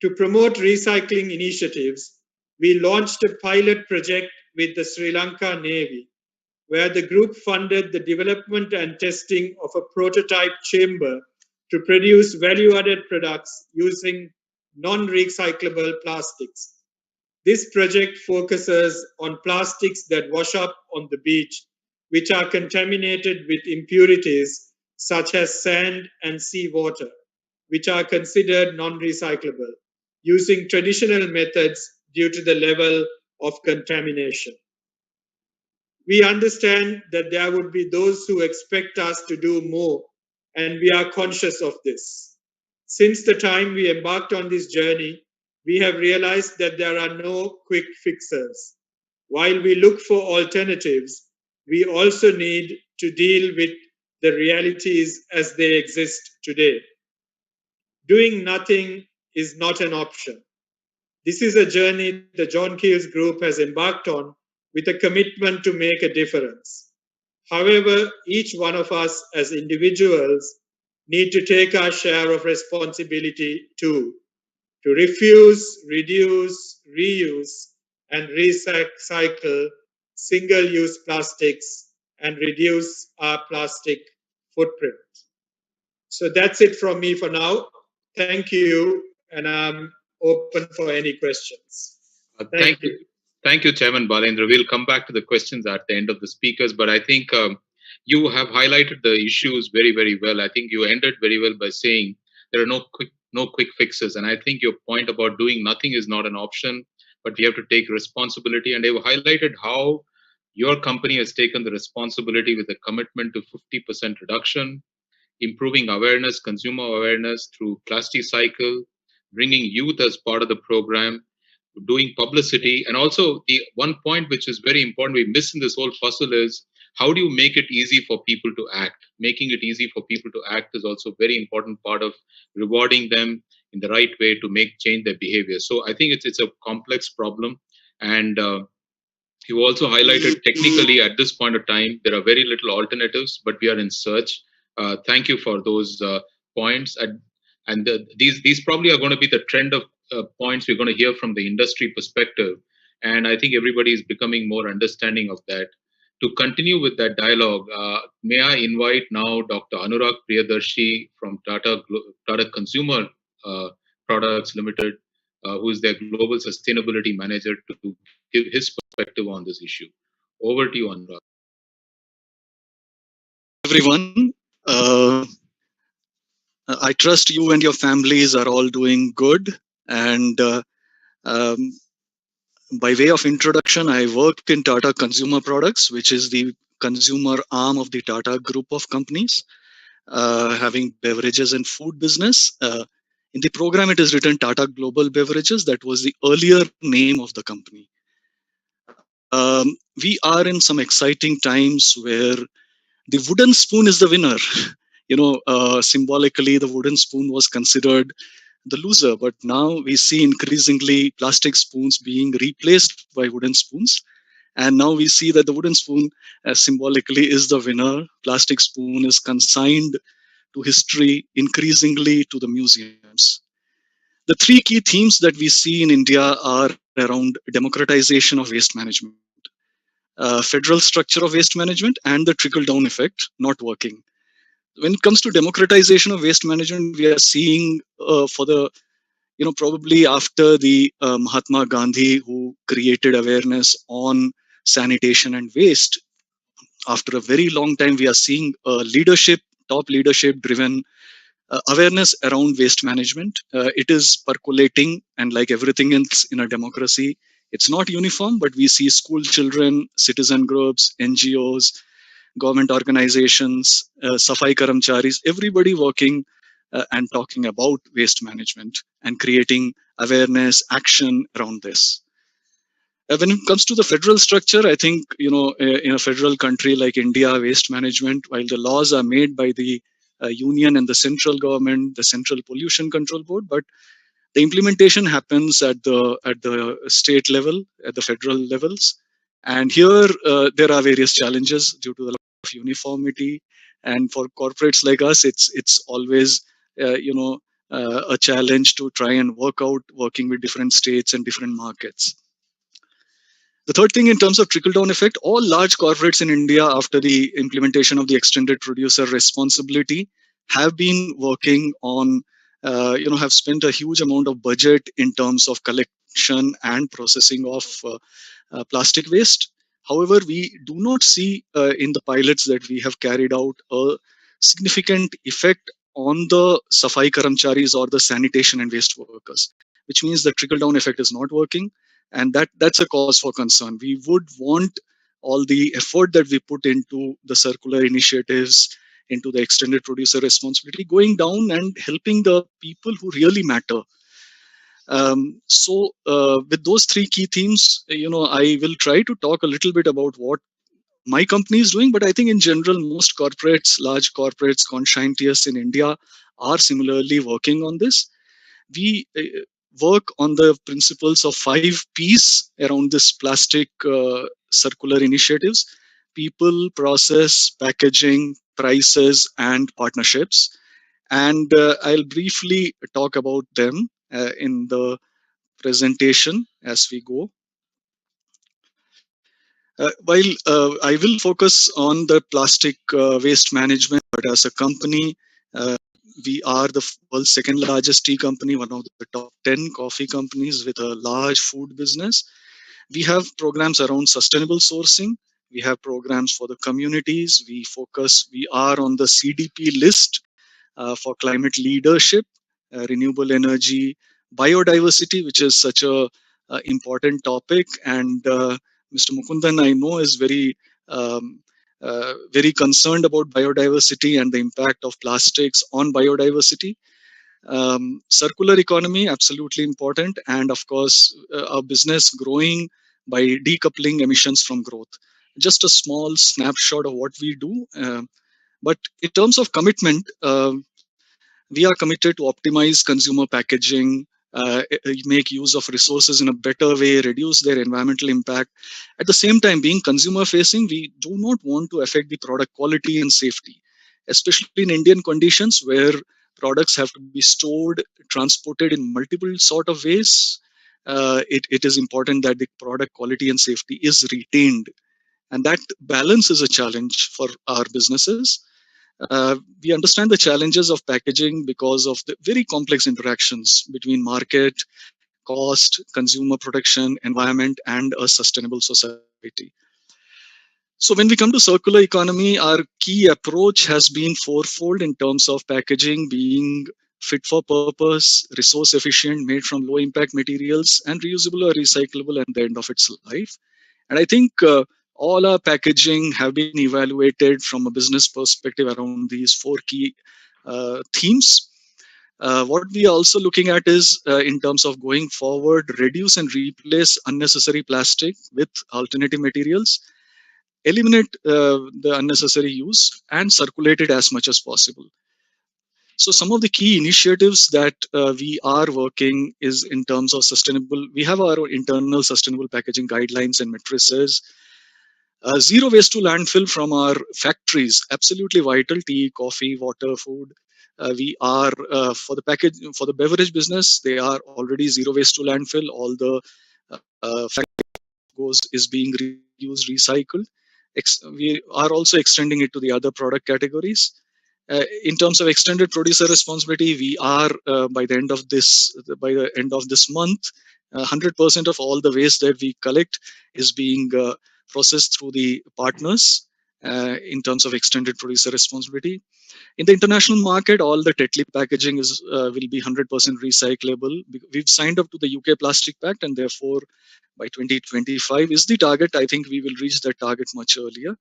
To promote recycling initiatives, we launched a pilot project with the Sri Lanka Navy, where the group funded the development and testing of a prototype chamber to produce value-added products using non-recyclable plastics. This project focuses on plastics that wash up on the beach, which are contaminated with impurities such as sand and seawater, which are considered non-recyclable, using traditional methods due to the level of contamination. We understand that there would be those who expect us to do more, and we are conscious of this. Since the time we embarked on this journey, we have realized that there are no quick fixes. While we look for alternatives, we also need to deal with the realities as they exist today. Doing nothing is not an option. This is a journey the John Keel's group has embarked on with a commitment to make a difference. However, each one of us as individuals need to take our share of responsibility too, to refuse, reduce, reuse, and recycle single-use plastics and reduce our plastic footprint. So that's it from me for now. Thank you, and I'm open for any questions. Thank you. Thank you, Chairman Balendra. We'll come back to the questions at the end of the speakers, but I think you have highlighted the issues very, very well. I think you ended very well by saying there are no quick fixes, and I think your point about doing nothing is not an option, but we have to take responsibility. And they've highlighted how your company has taken the responsibility with a commitment to 50% reduction, improving awareness, consumer awareness through plastic cycle, bringing youth as part of the program, doing publicity. And also the one point which is very important we miss in this whole puzzle is how do you make it easy for people to act? Making it easy for people to act is also a very important part of rewarding them in the right way to change their behavior. So I think it's a complex problem. And you also highlighted technically at this point of time, there are very little alternatives, but we are in search. Thank you for those points. And these probably are going to be the trend of points we're going to hear from the industry perspective. And I think everybody is becoming more understanding of that. To continue with that dialogue, may I invite now Dr. Anurag Priyadarshi from Tata Consumer Products Limited, who is their Global Sustainability Manager, to give his perspective on this issue. Over to you, Anurag. Everyone, I trust you and your families are all doing good. And by way of introduction, I work in Tata Consumer Products, which is the consumer arm of the Tata Group of companies, having beverages and food business. In the program, it is written Tata Global Beverages. That was the earlier name of the company. We are in some exciting times where the wooden spoon is the winner. Symbolically, the wooden spoon was considered the loser, but now we see increasingly plastic spoons being replaced by wooden spoons. And now we see that the wooden spoon symbolically is the winner. Plastic spoon is consigned to history, increasingly to the museums. The three key themes that we see in India are around democratization of waste management, federal structure of waste management, and the trickle-down effect not working. When it comes to democratization of waste management, we are seeing probably after the Mahatma Gandhi, who created awareness on sanitation and waste, after a very long time, we are seeing top leadership driven awareness around waste management. It is percolating, and like everything else in a democracy, it's not uniform, but we see school children, citizen groups, NGOs, government organizations, Safai Karamcharis, everybody working and talking about waste management and creating awareness, action around this. When it comes to the federal structure, I think, in a federal country like India, waste management, while the laws are made by the union and the central government, the Central Pollution Control Board, but the implementation happens at the state level, at the federal levels. And here there are various challenges due to the lack of uniformity. And for corporates like us, it's always a challenge to try and working with different states and different markets. The third thing, in terms of trickle-down effect, all large corporates in India, after the implementation of the extended producer responsibility, have been working on, have spent a huge amount of budget in terms of collection and processing of plastic waste. However, we do not see in the pilots that we have carried out a significant effect on the Safai Karamcharis or the sanitation and waste workers, which means the trickle-down effect is not working. And that's a cause for concern. We would want all the effort that we put into the circular initiatives, into the extended producer responsibility, going down and helping the people who really matter. With those three key themes, I will try to talk a little bit about what my company is doing, but I think in general, most corporates, large corporates, conscientious in India, are similarly working on this. We work on the principles of 5 P's around this plastic circular initiatives: people, process, packaging, prices, and partnerships. And I'll briefly talk about them in the presentation as we go. While I will focus on the plastic waste management, but as a company, we are the world's second largest tea company, one of the top 10 coffee companies with a large food business. We have programs around sustainable sourcing. We have programs for the communities. We are on the CDP list for climate leadership, renewable energy, biodiversity, which is such a important topic. And Mr. Mukundan, I know, is very concerned about biodiversity and the impact of plastics on biodiversity. Circular economy, absolutely important. And of course, our business growing by decoupling emissions from growth. Just a small snapshot of what we do. But in terms of commitment, we are committed to optimize consumer packaging, make use of resources in a better way, reduce their environmental impact. At the same time, being consumer facing, we do not want to affect the product quality and safety, especially in Indian conditions where products have to be stored, transported in multiple sort of ways. It is important that the product quality and safety is retained. And that balance is a challenge for our businesses. We understand the challenges of packaging because of the very complex interactions between market, cost, consumer protection, environment, and a sustainable society. So when we come to circular economy, our key approach has been fourfold in terms of packaging being fit for purpose, resource efficient, made from low impact materials, and reusable or recyclable at the end of its life. And I think all our packaging have been evaluated from a business perspective around these 4 key themes. What we are also looking at is, in terms of going forward, reduce and replace unnecessary plastic with alternative materials, eliminate the unnecessary use, and circulate it as much as possible. So some of the key initiatives that we are working is in terms of sustainable. We have our internal sustainable packaging guidelines and matrices. Zero waste to landfill from our factories, absolutely vital. Tea, coffee, water, food. We are for the beverage business, they are already zero waste to landfill. All the factory is being reused, recycled. We are also extending it to the other product categories. In terms of extended producer responsibility, we are by the end of this month, 100% of all the waste that we collect is being processed through the partners in terms of extended producer responsibility. In the international market, all the Tetley packaging will be 100% recyclable. We've signed up to the UK Plastic Pact, and therefore by 2025 is the target. I think we will reach that target much earlier.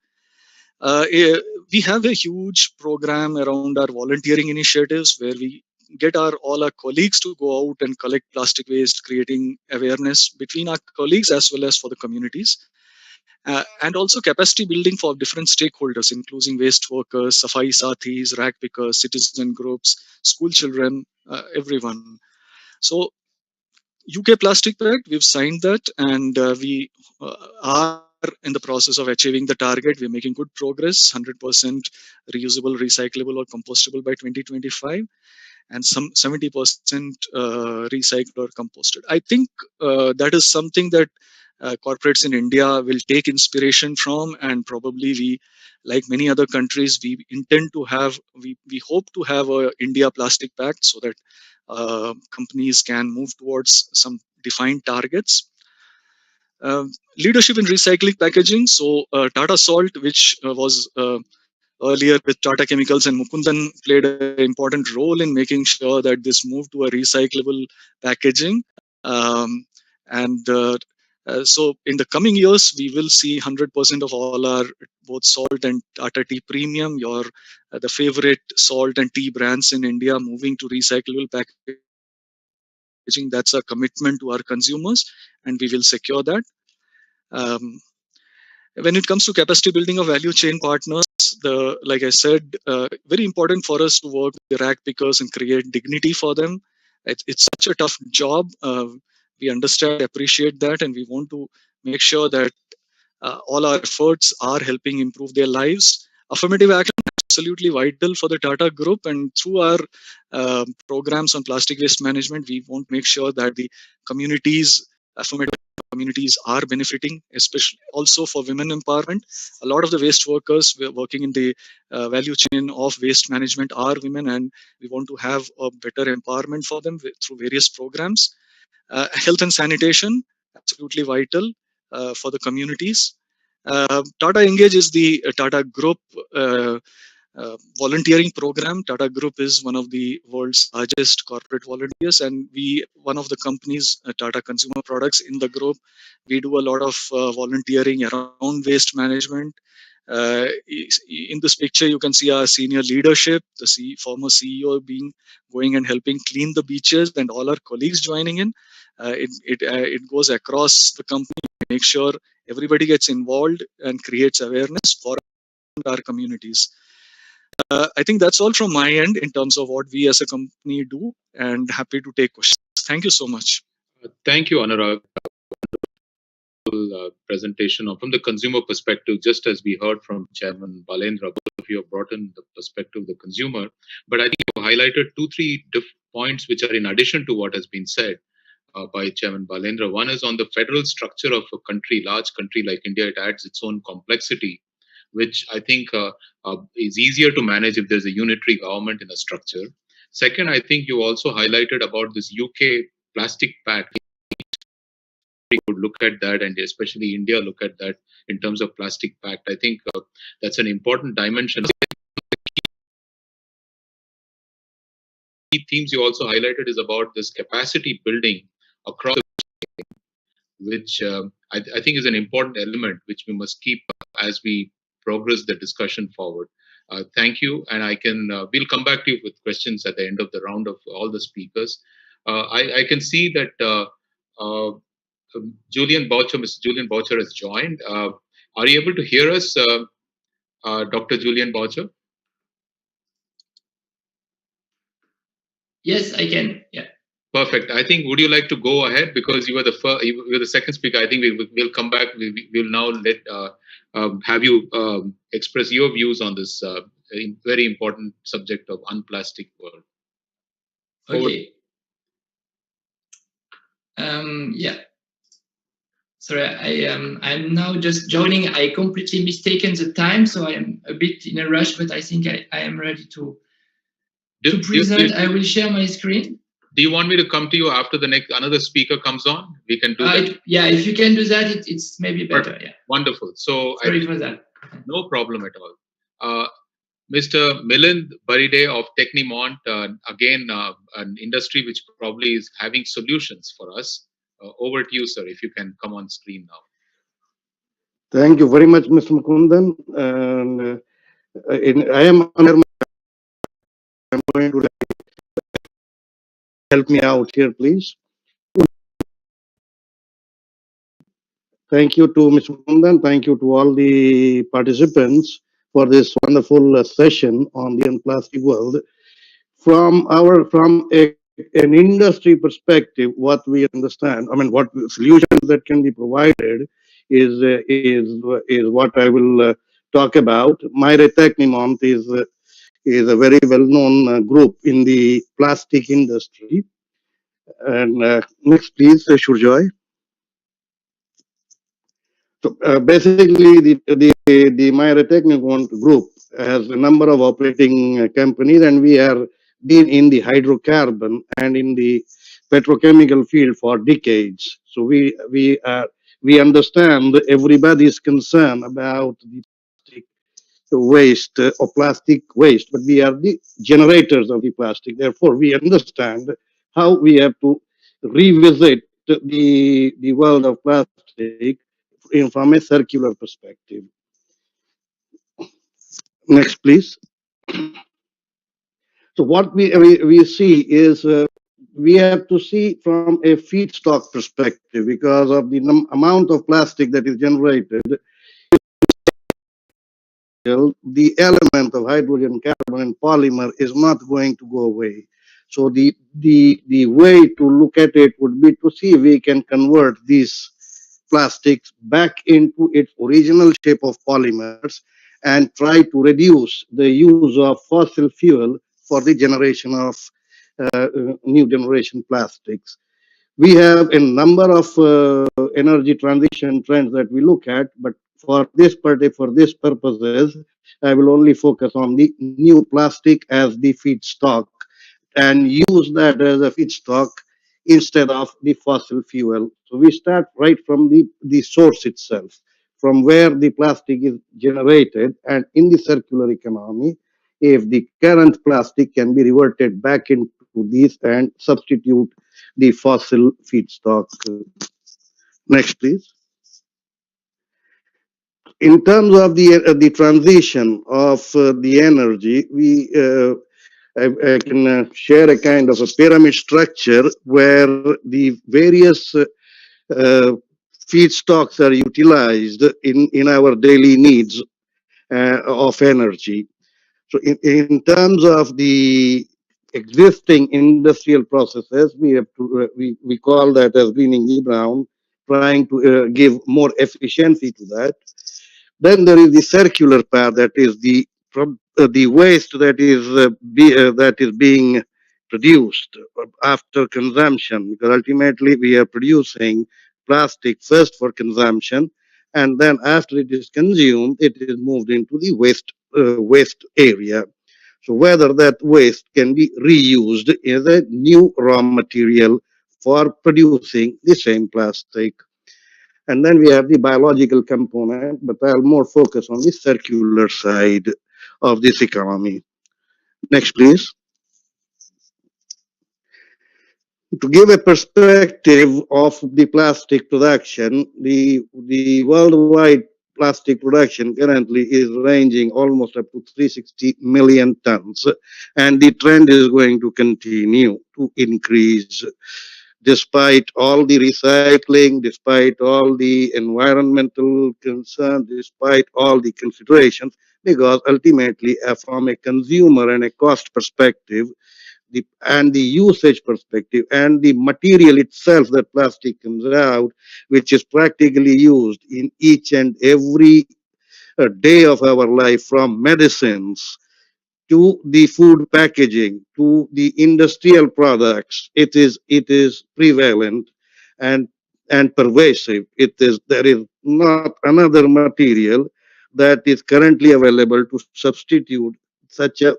We have a huge program around our volunteering initiatives where we get all our colleagues to go out and collect plastic waste, creating awareness between our colleagues as well as for the communities. and also capacity building for different stakeholders, including waste workers, safai sathis, rag pickers, citizen groups, school children, everyone. So UK Plastic Pact, we've signed that, and we are in the process of achieving the target. We're making good progress, 100% reusable, recyclable, or compostable by 2025, and some 70% recycled or composted. I think that is something that corporates in India will take inspiration from, and probably we, like many other countries, we intend to have, we hope to have a India Plastic Pact so that companies can move towards some defined targets. Leadership in recycling packaging. So Tata Salt, which was earlier with Tata Chemicals and Mukundan, played an important role in making sure that this moved to a recyclable packaging. So in the coming years, we will see 100% of all our both salt and Tata Tea Premium, the favorite salt and tea brands in India, moving to recyclable packaging. That's a commitment to our consumers, and we will secure that. When it comes to capacity building of value chain partners, like I said, very important for us to work with the rag pickers and create dignity for them. It's such a tough job. We understand, appreciate that, and we want to make sure that all our efforts are helping improve their lives. Affirmative action is absolutely vital for the Tata Group, and through our programs on plastic waste management, we want to make sure that the affirmative communities are benefiting, especially also for women empowerment. A lot of the waste workers working in the value chain of waste management are women, and we want to have a better empowerment for them through various programs. Health and sanitation, absolutely vital for the communities. Tata Engage is the Tata Group volunteering program. Tata Group is one of the world's largest corporate volunteers, and one of the companies, Tata Consumer Products, in the group, we do a lot of volunteering around waste management. In this picture, you can see our senior leadership, the former CEO going and helping clean the beaches, and all our colleagues joining in. It goes across the company to make sure everybody gets involved and creates awareness for our communities. I think that's all from my end in terms of what we as a company do, and happy to take questions. Thank you so much. Thank you, Anurag. Presentation from the consumer perspective, just as we heard from Chairman Balendra. Both of you have brought in the perspective of the consumer, but I think you highlighted 2-3 points which are in addition to what has been said by Chairman Balendra. One is on the federal structure of a country, large country like India. It adds its own complexity, which I think is easier to manage if there's a unitary government in a structure. Second, I think you also highlighted about this UK Plastic Pact. We could look at that, and especially India look at that in terms of Plastic Pact. I think that's an important dimension. Key themes you also highlighted is about this capacity building across, which I think is an important element which we must keep as we progress the discussion forward. Thank you, and we'll come back to you with questions at the end of the round of all the speakers. I can see that Mr. Julian Boucher has joined. Are you able to hear us, Dr. Julian Boucher? Yes, I can. Yeah. Perfect. I think, would you like to go ahead, because you were the second speaker? I think we'll come back. We'll now have you express your views on this very important subject of unplastic world. Okay. Yeah. Sorry, I'm now just joining. I completely mistaken the time, so I am a bit in a rush, but I think I am ready to present. I will share my screen. Do you want me to come to you after another speaker comes on? We can do that. Yeah, if you can do that, it's maybe better. Perfect. Yeah. Wonderful. So sorry for that. No problem at all. Mr. Milind Baride of Technimont, again, an industry which probably is having solutions for us. Over to you, sir, if you can come on screen now. Thank you very much, Mr. Mukundan. And I am going to help me out here, please. Thank you to Mr. Kundan. Thank you to all the participants for this wonderful session on the unplastic world. From an industry perspective, what we understand, I mean, what solutions that can be provided is what I will talk about. Myre Technimont is a very well-known group in the plastic industry. And next, please, Shurjoy. So basically, the Myra Technicon group has a number of operating companies, and we are been in the hydrocarbon and in the petrochemical field for decades. So we understand everybody's concern about the waste or plastic waste, but we are the generators of the plastic. Therefore, we understand how we have to revisit the world of plastic from a circular perspective. Next, please. So what we see is we have to see from a feedstock perspective because of the amount of plastic that is generated. The element of hydrogen, carbon, and polymer is not going to go away. So the way to look at it would be to see if we can convert these plastics back into its original shape of polymers and try to reduce the use of fossil fuel for the generation of new generation plastics. We have a number of energy transition trends that we look at, but for this purposes, I will only focus on the new plastic as the feedstock and use that as a feedstock instead of the fossil fuel. So we start right from the source itself, from where the plastic is generated, and in the circular economy, if the current plastic can be reverted back into these and substitute the fossil feedstock. Next, please. In terms of the transition of the energy, I can share a kind of a pyramid structure where the various feedstocks are utilized in our daily needs of energy. So in terms of the existing industrial processes, we have to we call that as greening the brown, trying to give more efficiency to that. Then there is the circular part, that is the waste that is being produced after consumption, because ultimately we are producing plastic first for consumption, and then after it is consumed, it is moved into the waste area. So whether that waste can be reused as a new raw material for producing the same plastic. And then we have the biological component, but I'll more focus on the circular side of this economy. Next, please. To give a perspective of the plastic production, the worldwide plastic production currently is ranging almost up to 360 million tons, and the trend is going to continue to increase despite all the recycling, despite all the environmental concerns, despite all the considerations, because ultimately, from a consumer and a cost perspective, and the usage perspective, and the material itself that plastic comes out, which is practically used in each and every day of our life, from medicines to the food packaging, to the industrial products, it is prevalent and pervasive. There is not another material that is currently available to substitute such a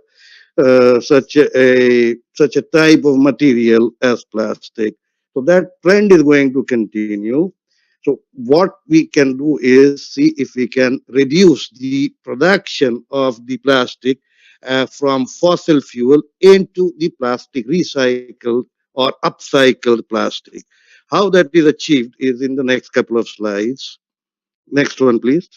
such a type of material as plastic. So that trend is going to continue. So what we can do is see if we can reduce the production of the plastic from fossil fuel into the plastic recycled or upcycled plastic. How that is achieved is in the next couple of slides. Next one, please.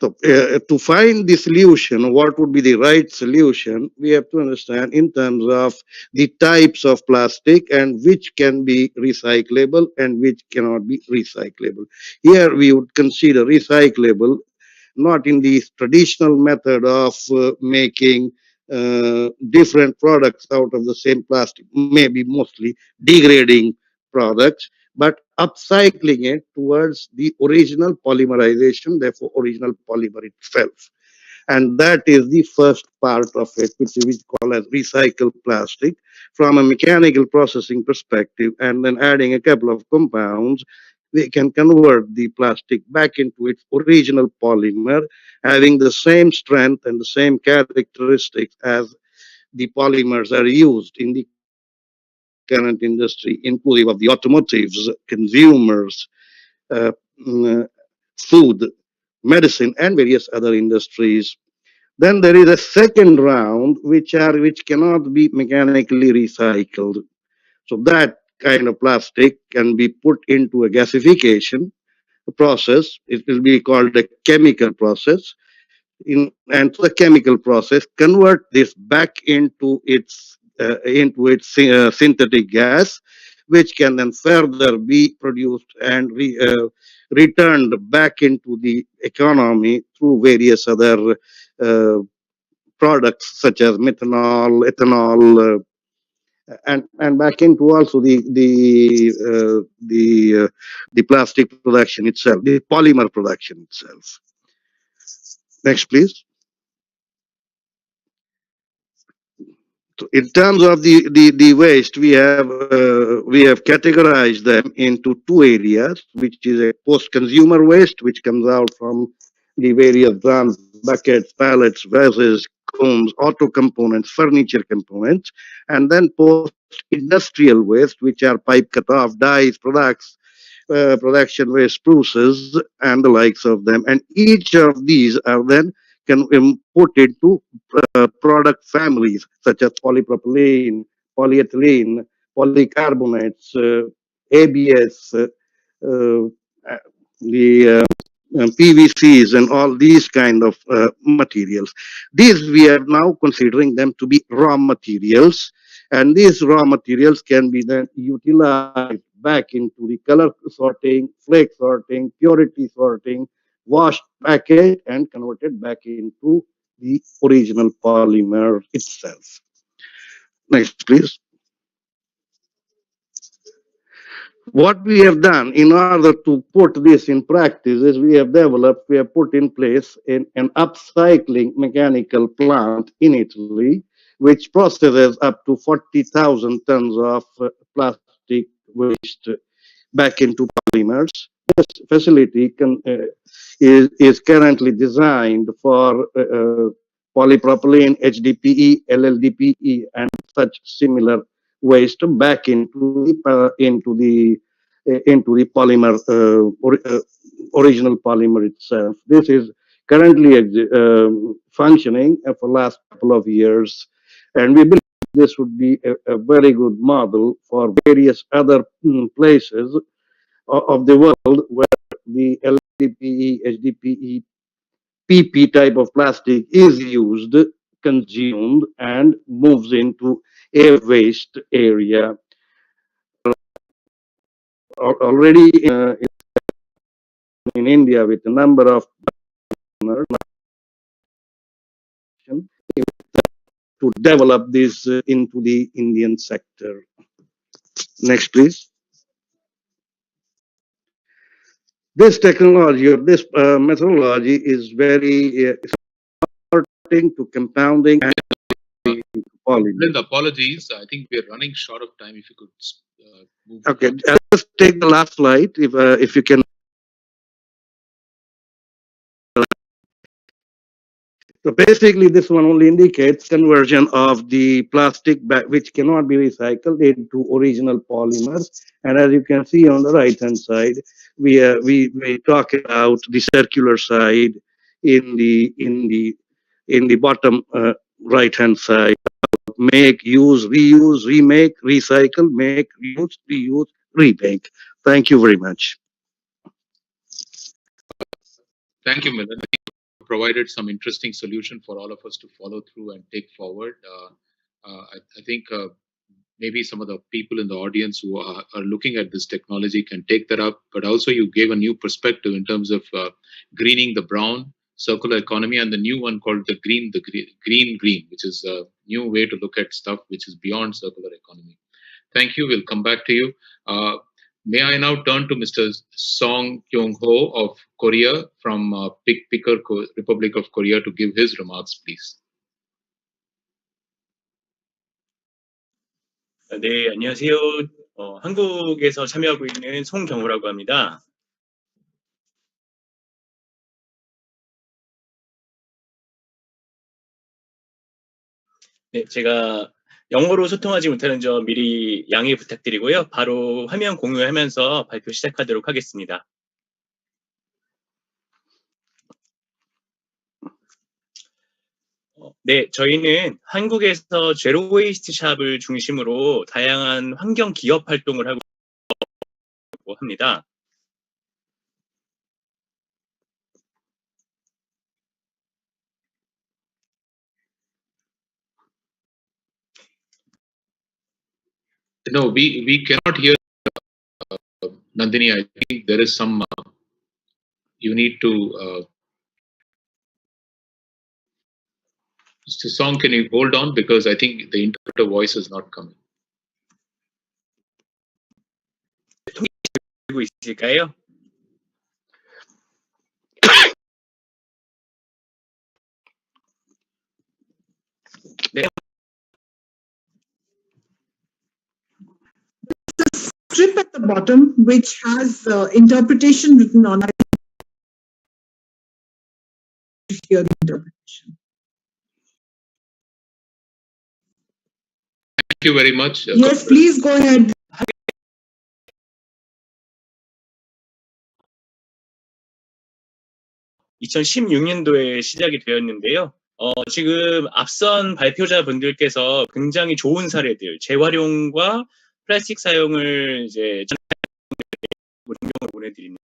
So, to find the solution, what would be the right solution, we have to understand in terms of the types of plastic and which can be recyclable and which cannot be recyclable. Here, we would consider recyclable not in the traditional method of making different products out of the same plastic, maybe mostly degrading products, but upcycling it towards the original polymerization, therefore original polymer itself. And that is the first part of it, which we call as recycled plastic from a mechanical processing perspective, and then adding a couple of compounds, we can convert the plastic back into its original polymer, having the same strength and the same characteristics as the polymers are used in the current industry, inclusive of the automotives, consumers, uh, mm, food, medicine, and various other industries. Then there is a second round, which cannot be mechanically recycled. So that kind of plastic can be put into a gasification process. It will be called a chemical process. And through the chemical process, convert this back into its synthetic gas, which can then further be produced and returned back into the economy through various other uh, products such as methanol, ethanol, and back into also the plastic production itself, the polymer production itself. Next, please. So in terms of the waste, we have categorized them into two areas, which is a post-consumer waste, which comes out from the various drums, buckets, pallets, vases, combs, auto components, furniture components, and then post-industrial waste, which are pipe cut-off, dyes, products, production waste, spruces, and the likes of them. And each of these are then can put into product families such as polypropylene, polyethylene, polycarbonates, ABS, the PVCs, and all these kind of materials. These we are now considering them to be raw materials, and these raw materials can be then utilized back into the color sorting, flake sorting, purity sorting, washed, packaged, and converted back into the original polymer itself. Next, please. What we have done in order to put this in practice is we have put in place an upcycling mechanical plant in Italy, which processes up to 40,000 tons of plastic waste back into polymers. This facility is currently designed for polypropylene, HDPE, LLDPE, and such similar waste back into the polymer original polymer itself. This is currently functioning for last couple of years, and we believe this would be a very good model for various other places of the world where the LDPE, HDPE, PP type of plastic is used, consumed, and moves into a waste area. Already in India, with a number of to develop this into the Indian sector. Next, please. This technology or this methodology is very starting to compounding and polymer. Then apologies. I think we're running short of time. If you could move. Okay, just take the last slide if you can. So basically, this one only indicates conversion of the plastic which cannot be recycled into original polymers. And as you can see on the right-hand side, we talk about the circular side in the bottom right-hand side. Make, use, reuse, remake, recycle, make, use, reuse, remake. Thank you very much. Thank you, Milan. provided some interesting solution for all of us to follow through and take forward. I think maybe some of the people in the audience who are looking at this technology can take that up, but also you gave a new perspective in terms of greening the brown, circular economy, and the new one called the green, which is a new way to look at stuff which is beyond circular economy. Thank you. We'll come back to you. May I now turn to Mr. Song Kyung-ho of Korea from Picker Republic of Korea to give his remarks, please. 네, 안녕하세요. 한국에서 참여하고 있는 송경호라고 합니다. 네, 제가 영어로 소통하지 못하는 점 미리 양해 부탁드리고요. 바로 화면 공유하면서 발표 시작하도록 하겠습니다. 네, 저희는 한국에서 제로 웨이스트 샵을 중심으로 다양한 환경 기업 활동을 하고 합니다. No, we cannot hear Nandini. I think there is some. You need to. Mr. Song, can you hold on because I think the interpreter voice is not coming. 들고 있을까요? 네. Strip at the bottom which has interpretation written on it. Hear the interpretation. Thank you very much. Yes, please go ahead. (2016년도에) 시작이 되었는데요. 지금 앞선 발표자분들께서 굉장히 좋은 사례들, 재활용과 플라스틱 사용을 이제 존경을 보내드립니다.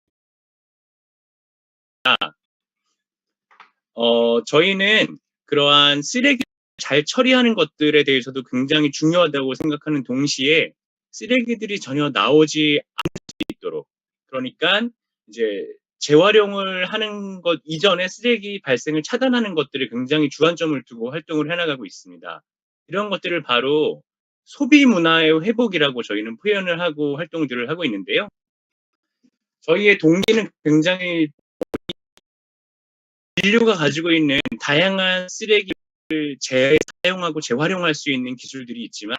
저희는 그러한 쓰레기 잘 처리하는 것들에 대해서도 굉장히 중요하다고 생각하는 동시에 쓰레기들이 전혀 나오지 않을 수 있도록, 그러니까 이제 재활용을 하는 것 이전에 쓰레기 발생을 차단하는 것들을 굉장히 주안점을 두고 활동을 해나가고 있습니다. 이런 것들을 바로 소비 문화의 회복이라고 저희는 표현을 하고 활동들을 하고 있는데요. 저희의 동기는 굉장히 인류가 가지고 있는 다양한 쓰레기를 재사용하고 재활용할 수 있는 기술들이 있지만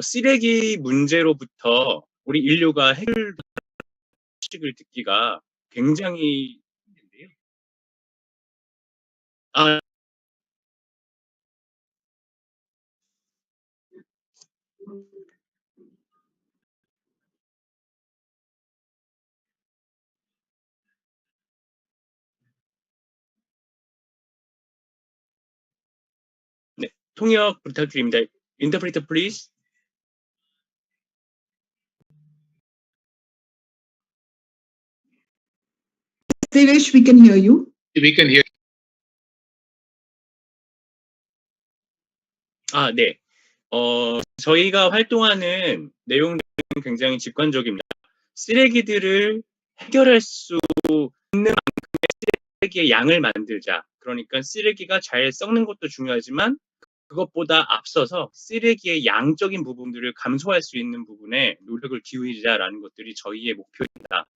쓰레기 문제로부터 우리 인류가 해결 소식을 듣기가 굉장히 힘든데요. 네, 통역 부탁드립니다. Interpreter, please. Devesh, we can hear you. We can hear. 네. 저희가 활동하는 내용들은 굉장히 직관적입니다. 쓰레기들을 해결할 수 있는 만큼의 쓰레기의 양을 만들자. 그러니까 쓰레기가 잘 썩는 것도 중요하지만 그것보다 앞서서 쓰레기의 양적인 부분들을 감소할 수 있는 부분에 노력을 기울이자라는 것들이 저희의 목표입니다.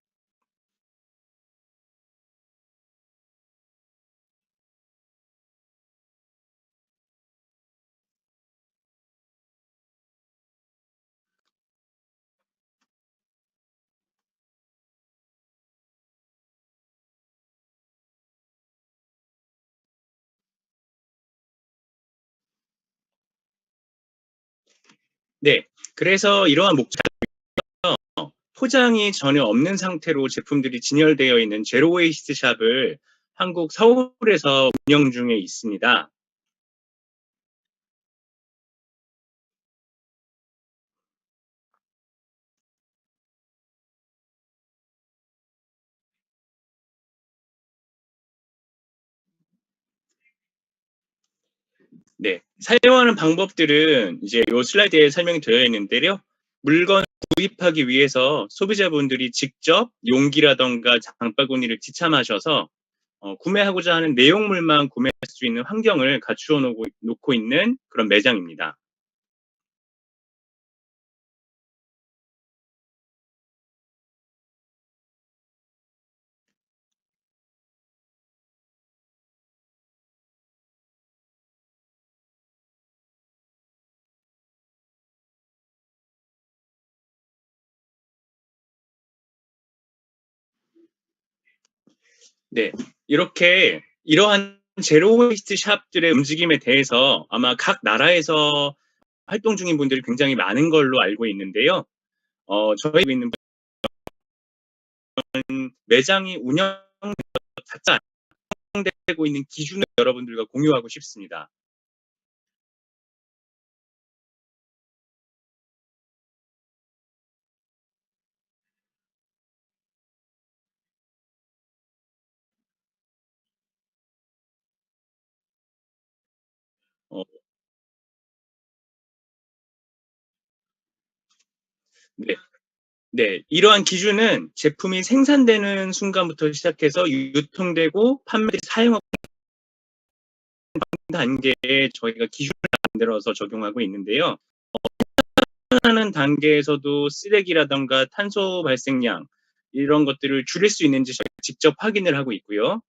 네, 그래서 이러한 목적에서 포장이 전혀 없는 상태로 제품들이 진열되어 있는 제로 웨이스트 샵을 한국 서울에서 운영 중에 있습니다. 네, 사용하는 방법들은 이제 요 슬라이드에 설명이 되어 있는데요. 물건을 구입하기 위해서 소비자분들이 직접 용기라던가 장바구니를 지참하셔서 구매하고자 하는 내용물만 구매할 수 있는 환경을 갖추어 놓고 있는 그런 매장입니다. 네, 이러한 제로 웨이스트 샵들의 움직임에 대해서 아마 각 나라에서 활동 중인 분들이 굉장히 많은 걸로 알고 있는데요. 저희 있는 매장이 운영되고 있는 기준을 여러분들과 공유하고 싶습니다. 네. 네, 이러한 기준은 제품이 생산되는 순간부터 시작해서 유통되고 판매들이 사용하는 단계에 저희가 기준을 만들어서 적용하고 있는데요. 생산하는 단계에서도 쓰레기라던가 탄소 발생량 이런 것들을 줄일 수 있는지 저희가 직접 확인을 하고 있고요.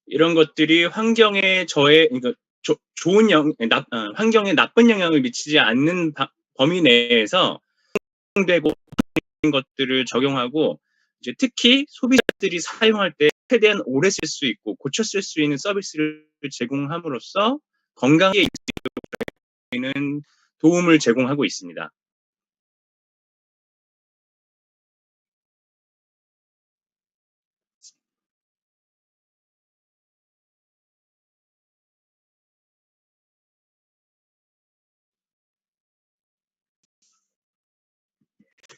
이런 것들이 환경에 그러니까 환경에 나쁜 영향을 미치지 않는 범위 내에서 되고 것들을 적용하고 이제 특히 소비자들이 사용할 때 최대한 오래 쓸 수 있고 고쳐 쓸 수 있는 서비스를 제공함으로써 건강에 있는 도움을 제공하고 있습니다.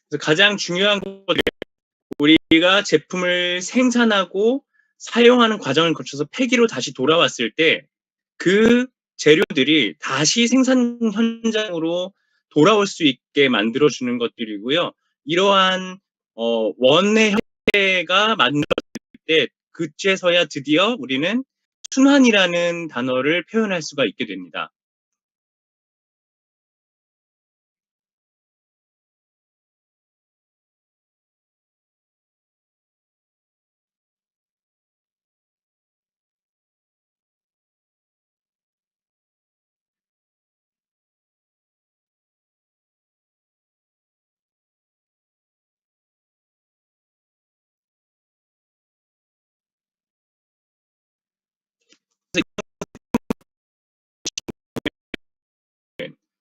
그래서 가장 중요한 것, 우리가 제품을 생산하고 사용하는 과정을 거쳐서 폐기로 다시 돌아왔을 때 그 재료들이 다시 생산 현장으로 돌아올 수 있게 만들어주는 것들이고요. 이러한 원의 형태가 만들어질 때 그제서야 드디어 우리는 순환이라는 단어를 표현할 수가 있게 됩니다.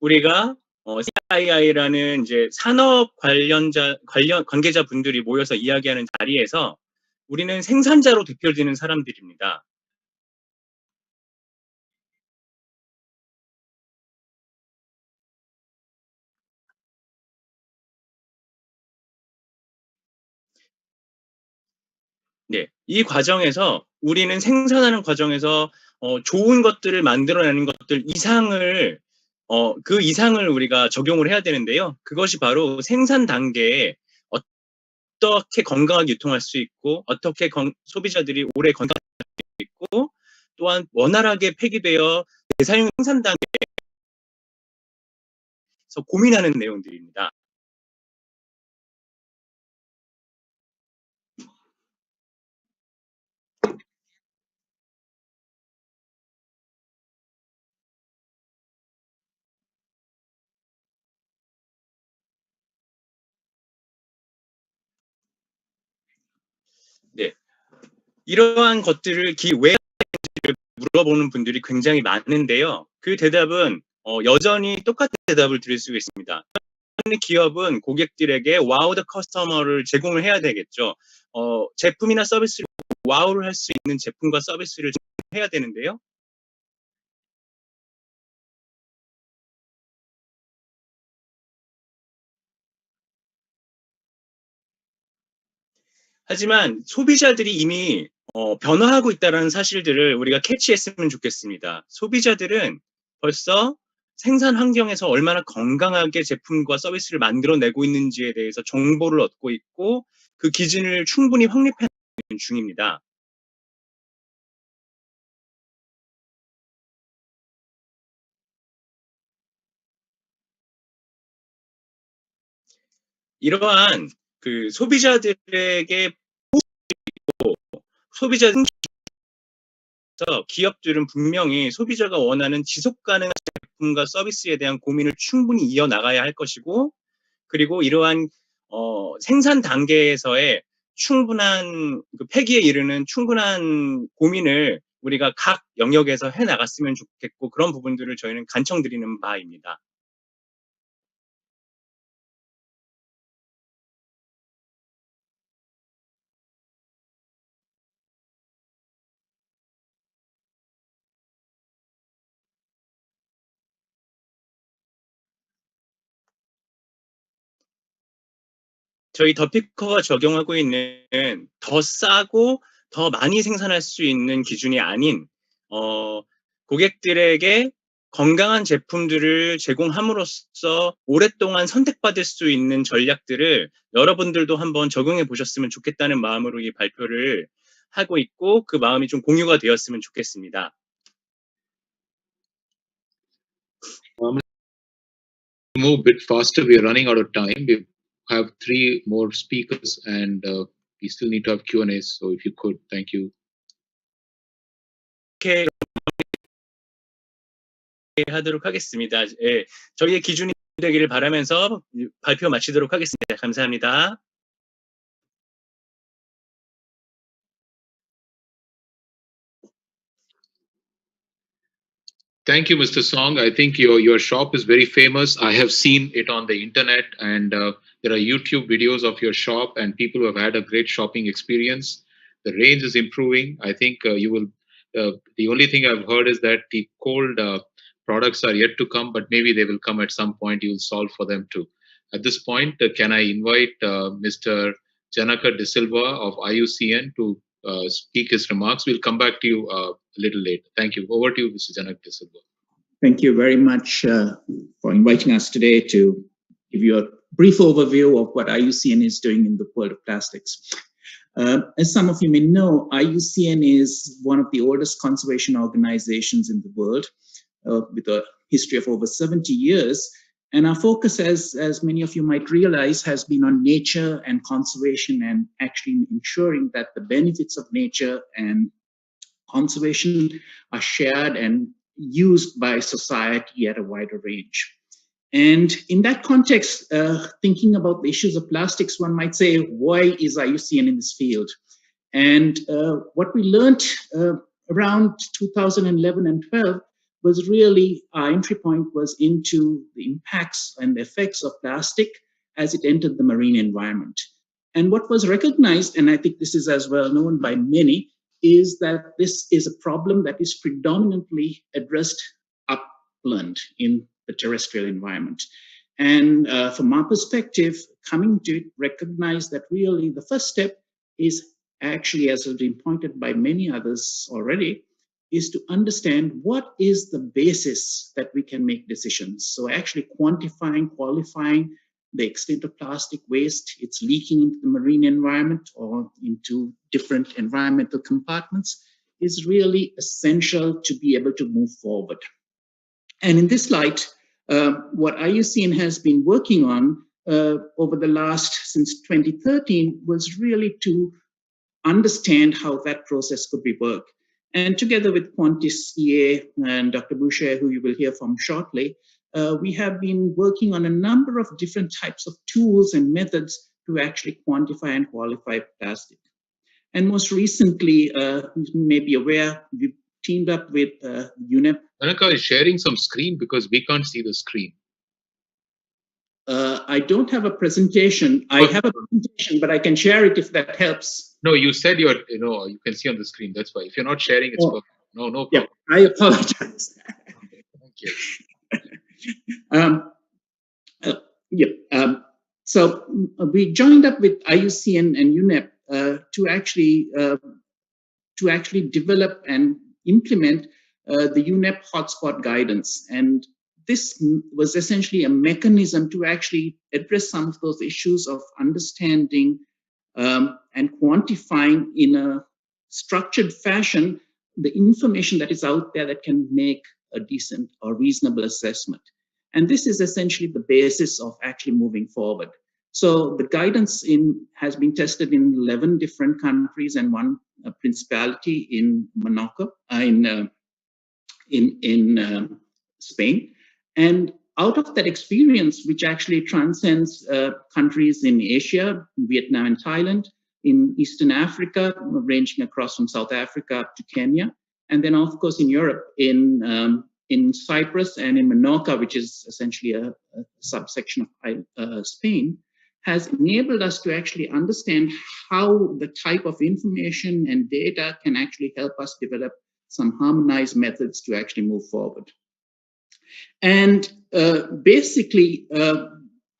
우리가 CII라는 이제 산업 관계자 분들이 모여서 이야기하는 자리에서 우리는 생산자로 대표되는 사람들입니다. 네, 이 과정에서 우리는 생산하는 과정에서 좋은 것들을 만들어내는 것들 이상을 그 이상을 우리가 적용을 해야 되는데요. 그것이 바로 생산 단계에 어떻게 건강하게 유통할 수 있고 어떻게 소비자들이 오래 건강할 수 있고 또한 원활하게 폐기되어 재사용 생산 단계에서 고민하는 내용들입니다. 네, 이러한 것들을 기회 물어보는 분들이 굉장히 많은데요. 그 대답은 여전히 똑같은 대답을 드릴 수 있습니다. 기업은 고객들에게 와우 더 커스터머를 제공을 해야 되겠죠. 제품이나 서비스를 와우를 할 수 있는 제품과 서비스를 해야 되는데요. 하지만 소비자들이 이미 변화하고 있다는 사실들을 우리가 캐치했으면 좋겠습니다. 소비자들은 벌써 생산 환경에서 얼마나 건강하게 제품과 서비스를 만들어내고 있는지에 대해서 정보를 얻고 있고 그 기준을 충분히 확립해 나가는 중입니다. 이러한 그 소비자들에게 소비자들 기업들은 분명히 소비자가 원하는 지속 가능한 제품과 서비스에 대한 고민을 충분히 이어나가야 할 것이고, 그리고 이러한 생산 단계에서의 충분한 그 폐기에 이르는 충분한 고민을 우리가 각 영역에서 해 나갔으면 좋겠고, 그런 부분들을 저희는 간청드리는 바입니다. 저희 더피커가 적용하고 있는 더 싸고 더 많이 생산할 수 있는 기준이 아닌 고객들에게 건강한 제품들을 제공함으로써 오랫동안 선택받을 수 있는 전략들을 여러분들도 한번 적용해 보셨으면 좋겠다는 마음으로 이 발표를 하고 있고, 그 마음이 좀 공유가 되었으면 좋겠습니다. Move a bit faster. We are running out of time. We have 3 more speakers, and we still need to have Q&A. So if you could, thank you. 이렇게 하도록 하겠습니다. 예, 저희의 기준이 되기를 바라면서 발표 마치도록 하겠습니다. 감사합니다. Thank you, Mr. Song. I think your shop is very famous. I have seen it on the internet, and there are YouTube videos of your shop, and people who have had a great shopping experience. The range is improving. I think you will. The only thing I've heard is that the cold products are yet to come, but maybe they will come at some point. You will solve for them too. At this point, can I invite Mr. Janaka De Silva of IUCN to speak his remarks? We'll come back to you a little later. Thank you. Over to you, Mr. Janaka De Silva. Thank you very much for inviting us today to give you a brief overview of what IUCN is doing in the world of plastics. As some of you may know, IUCN is one of the oldest conservation organizations in the world with a history of over 70 years. And our focus, as many of you might realize, has been on nature and conservation and actually ensuring that the benefits of nature and conservation are shared and used by society at a wider range. And in that context, thinking about the issues of plastics, one might say, why is IUCN in this field? And what we learned around 2011 and 12 was really our entry point was into the impacts and the effects of plastic as it entered the marine environment. And what was recognized, and I think this is as well known by many, is that this is a problem that is predominantly addressed upland in the terrestrial environment. And from our perspective, coming to recognize that really the first step is actually, as has been pointed by many others already, is to understand what is the basis that we can make decisions. So actually quantifying, qualifying the extent of plastic waste, it's leaking into the marine environment or into different environmental compartments is really essential to be able to move forward. And in this light, what IUCN has been working on over the last, since 2013, was really to understand how that process could be worked. And together with Qantas EA and Dr. Boucher, who you will hear from shortly, we have been working on a number of different types of tools and methods to actually quantify and qualify plastic. And most recently, you may be aware, we teamed up with UNEP. Janaka is sharing some screen because we can't see the screen. I don't have a presentation. I have a presentation, but I can share it if that helps. No, you said you can see on the screen. That's why. If you're not sharing, it's perfect. No problem. Yeah, I apologize. Thank you. So we joined up with IUCN and UNEP to actually develop and implement the UNEP hotspot guidance. And this was essentially a mechanism to actually address some of those issues of understanding and quantifying in a structured fashion the information that is out there that can make a decent or reasonable assessment. And this is essentially the basis of actually moving forward. So the guidance has been tested in 11 different countries and one principality in Monaco, in Spain. And out of that experience, which actually transcends countries in Asia, Vietnam and Thailand, in Eastern Africa, ranging across from South Africa up to Kenya, and then of course in Europe, in Cyprus and in Menorca, which is essentially a subsection of Spain, has enabled us to actually understand how the type of information and data can actually help us develop some harmonized methods to actually move forward. And basically,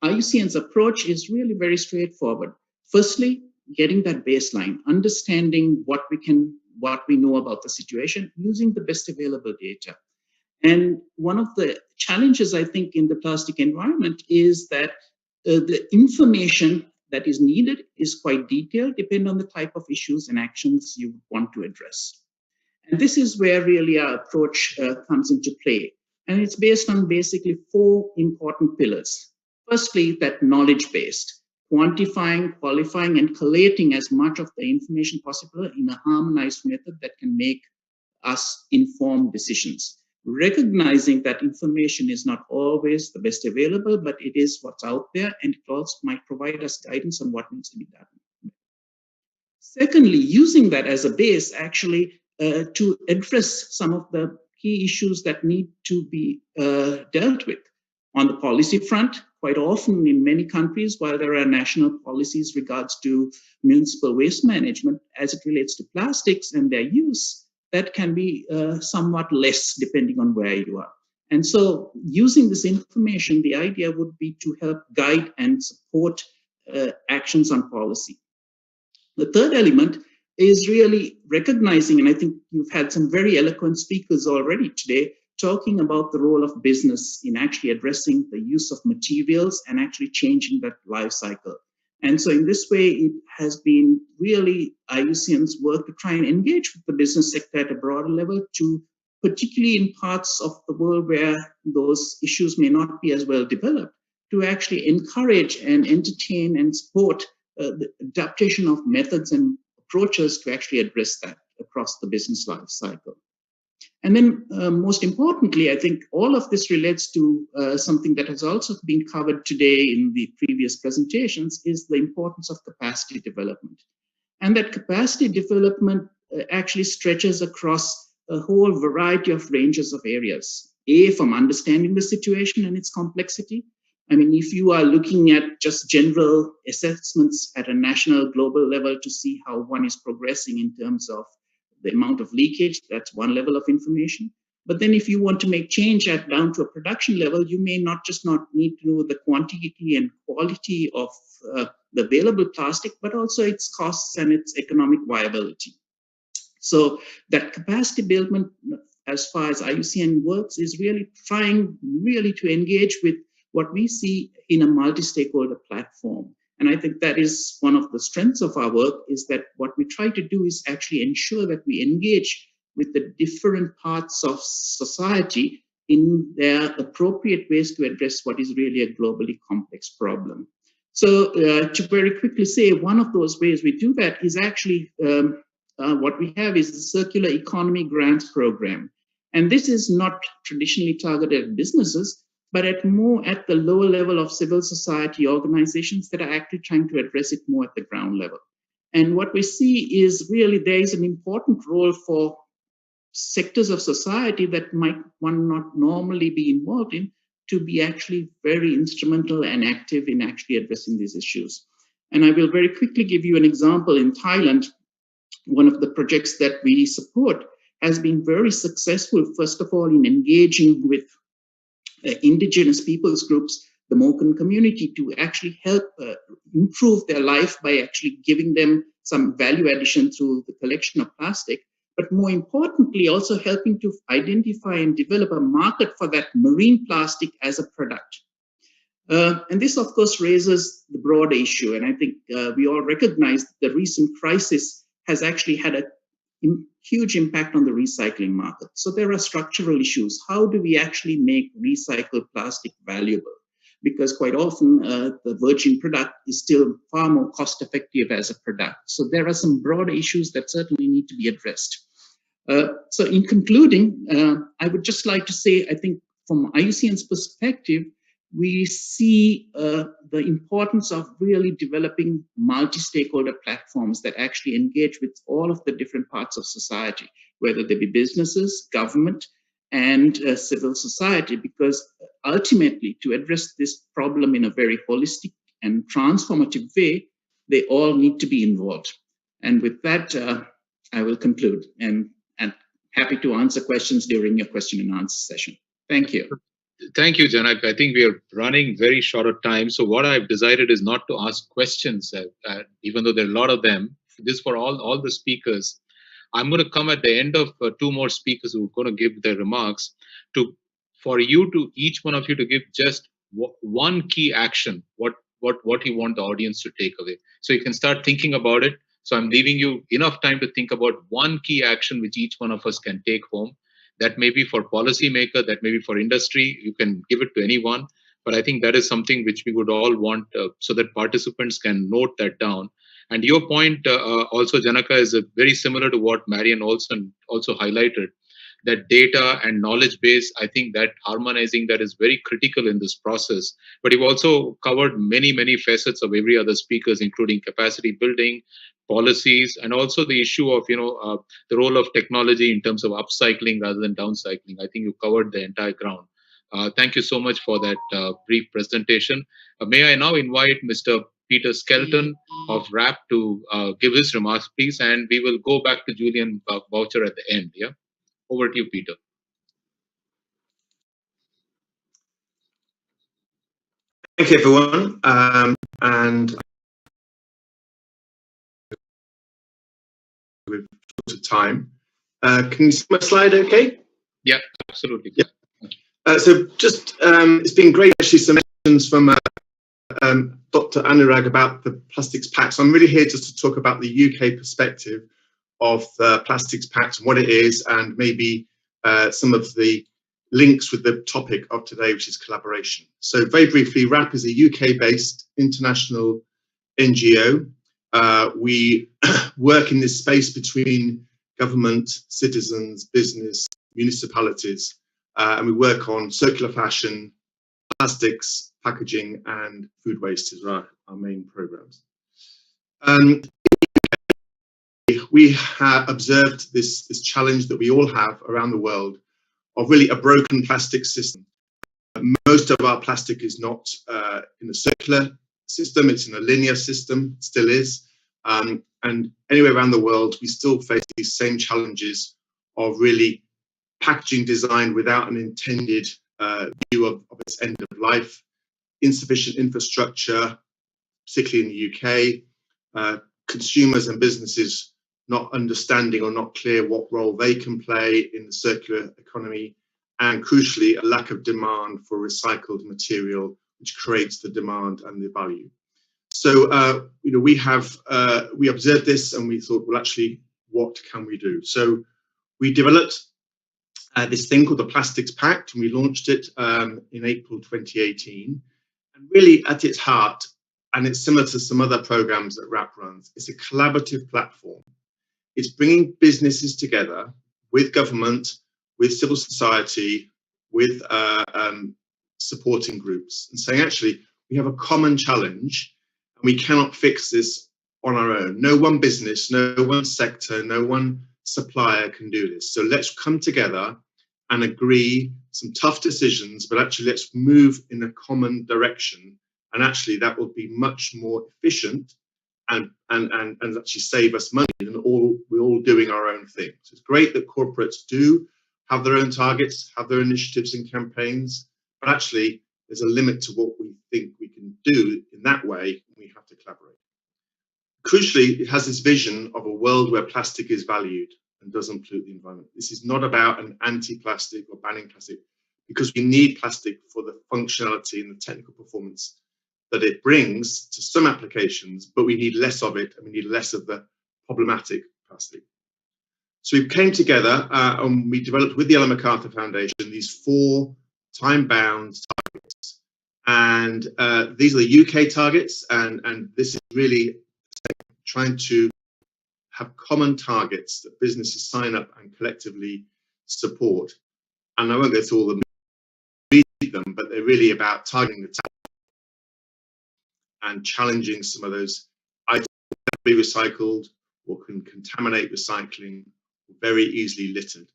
IUCN's approach is really very straightforward. Firstly, getting that baseline, understanding what we know about the situation, using the best available data. And one of the challenges, I think, in the plastic environment is that the information that is needed is quite detailed, depending on the type of issues and actions you want to address. And this is where really our approach comes into play. And it's based on basically 4 important pillars. Firstly, that knowledge-based, quantifying, qualifying, and collating as much of the information possible in a harmonized method that can make us informed decisions. Recognizing that information is not always the best available, but it is what's out there, and it also might provide us guidance on what needs to be done. Secondly, using that as a base actually to address some of the key issues that need to be dealt with. On the policy front, quite often in many countries, while there are national policies regards to municipal waste management, as it relates to plastics and their use, that can be somewhat less depending on where you are. And so using this information, the idea would be to help guide and support actions on policy. The third element is really recognizing, and I think you've had some very eloquent speakers already today, talking about the role of business in actually addressing the use of materials and actually changing that life cycle. And so in this way, it has been really IUCN's work to try and engage with the business sector at a broader level, to particularly in parts of the world where those issues may not be as well developed, to actually encourage and entertain and support the adaptation of methods and approaches to actually address that across the business life cycle. And then most importantly, I think all of this relates to something that has also been covered today in the previous presentations, is the importance of capacity development. And that capacity development actually stretches across a whole variety of ranges of areas. From understanding the situation and its complexity. I mean, if you are looking at just general assessments at a national, global level to see how one is progressing in terms of the amount of leakage, that's one level of information. But then if you want to make change down to a production level, you may not need to know the quantity and quality of the available plastic, but also its costs and its economic viability. So that capacity building, as far as IUCN works, is really trying to engage with what we see in a multi-stakeholder platform. And I think that is one of the strengths of our work, is that what we try to do is actually ensure that we engage with the different parts of society in their appropriate ways to address what is really a globally complex problem. So to very quickly say, one of those ways we do that is actually what we have is the Circular Economy Grants Program. And this is not traditionally targeted at businesses, but at the lower level of civil society organizations that are actually trying to address it more at the ground level. And what we see is really there is an important role for sectors of society that might one not normally be involved in, to be actually very instrumental and active in actually addressing these issues. And I will very quickly give you an example. In Thailand, one of the projects that we support has been very successful, first of all, in engaging with indigenous peoples groups, the Moken community, to actually help improve their life by actually giving them some value addition through the collection of plastic, but more importantly, also helping to identify and develop a market for that marine plastic as a product. And this, of course, raises the broader issue. And I think we all recognize that the recent crisis has actually had a huge impact on the recycling market. So there are structural issues. How do we actually make recycled plastic valuable? Because quite often the virgin product is still far more cost effective as a product. So there are some broader issues that certainly need to be addressed. So in concluding, I would just like to say, I think from IUCN's perspective, we see the importance of really developing multi-stakeholder platforms that actually engage with all of the different parts of society, whether they be businesses, government, and civil society, because ultimately to address this problem in a very holistic and transformative way, they all need to be involved. And with that, I will conclude and happy to answer questions during your question and answer session. Thank you. Thank you, Janak. I think we are running very short of time. So what I've decided is not to ask questions, even though there are a lot of them. This is for all the speakers. I'm going to come at the end of two more speakers who are going to give their remarks for each one of you to give just one key action, what you want the audience to take away. So you can start thinking about it. So I'm leaving you enough time to think about one key action which each one of us can take home. That may be for policymaker, that may be for industry. You can give it to anyone. But I think that is something which we would all want so that participants can note that down. And your point also, Janaka, is very similar to what Marian Olson also highlighted, that data and knowledge base, I think that harmonizing that is very critical in this process. But you've also covered many, many facets of every other speakers, including capacity building, policies, and also the issue of, the role of technology in terms of upcycling rather than downcycling. I think you covered the entire ground. Thank you so much for that brief presentation. May I now invite Mr. Peter Skelton of RAP to give his remarks, please, and we will go back to Julian Boucher at the end. Yeah, over to you, Peter. Thank you, everyone. And with time, can you see my slide? Okay. Yeah, absolutely. Yeah. So just it's been great actually some questions from Dr. Anurag about the Plastics Pact. So I'm really here just to talk about the UK perspective of the Plastics Pact and what it is, and maybe some of the links with the topic of today, which is collaboration. So very briefly, RAP is a UK-based international NGO. We work in this space between government, citizens, business, municipalities, and we work on circular fashion, plastics, packaging, and food waste is our main programs. We have observed this challenge that we all have around the world of really a broken plastic system. Most of our plastic is not in a circular system, it's in a linear system, still is. And anywhere around the world, we still face these same challenges of really packaging design without an intended view of its end of life, insufficient infrastructure, particularly in the UK, consumers and businesses not understanding or not clear what role they can play in the circular economy, and crucially, a lack of demand for recycled material, which creates the demand and the value. So, we observed this and we thought, well, actually, what can we do? So we developed this thing called the Plastics Pact, and we launched it in April 2018. And really at its heart, and it's similar to some other programs that RAP runs, it's a collaborative platform. It's bringing businesses together with government, with civil society, with supporting groups, and saying, actually, we have a common challenge and we cannot fix this on our own. No one business, no one sector, no one supplier can do this. So let's come together and agree some tough decisions, but actually let's move in a common direction. And actually that will be much more efficient and actually save us money than we're all doing our own thing. So it's great that corporates do have their own targets, have their initiatives and campaigns, but actually there's a limit to what we think we can do in that way, and we have to collaborate. Crucially, it has this vision of a world where plastic is valued and doesn't pollute the environment. This is not about an anti-plastic or banning plastic, because we need plastic for the functionality and the technical performance that it brings to some applications, but we need less of it and we need less of the problematic plastic. So we came together and we developed with the Ellen MacArthur Foundation these 4 time-bound targets. And these are the UK targets, and this is really trying to have common targets that businesses sign up and collectively support. And I won't go through all of them, read them, but they're really about targeting the talent and challenging some of those items that can be recycled or can contaminate recycling, very easily littered.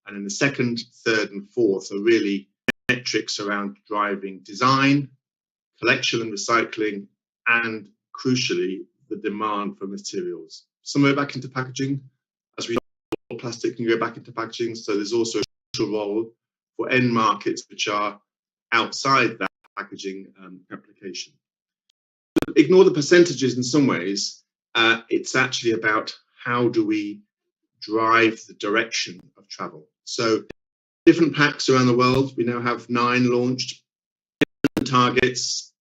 And in the 2nd, 3rd, and 4th are really metrics around driving design, collection and recycling, and crucially, the demand for materials. Some go back into packaging, as we know, plastic can go back into packaging, so there's also a crucial role for end markets which are outside that packaging application. Ignore the percentages in some ways. It's actually about how do we drive the direction of travel. So different packs around the world, we now have 9 launched, different targets,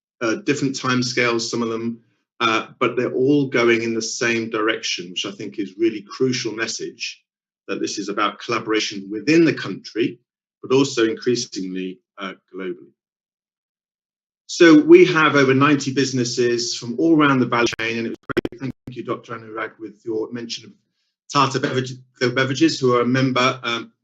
different timescales, some of them, but they're all going in the same direction, which I think is really crucial message, that this is about collaboration within the country, but also increasingly globally. So we have over 90 businesses from all around the value chain, and it was great. Thank you, Dr. Anurag, with your mention of Tata Beverages, who are a member,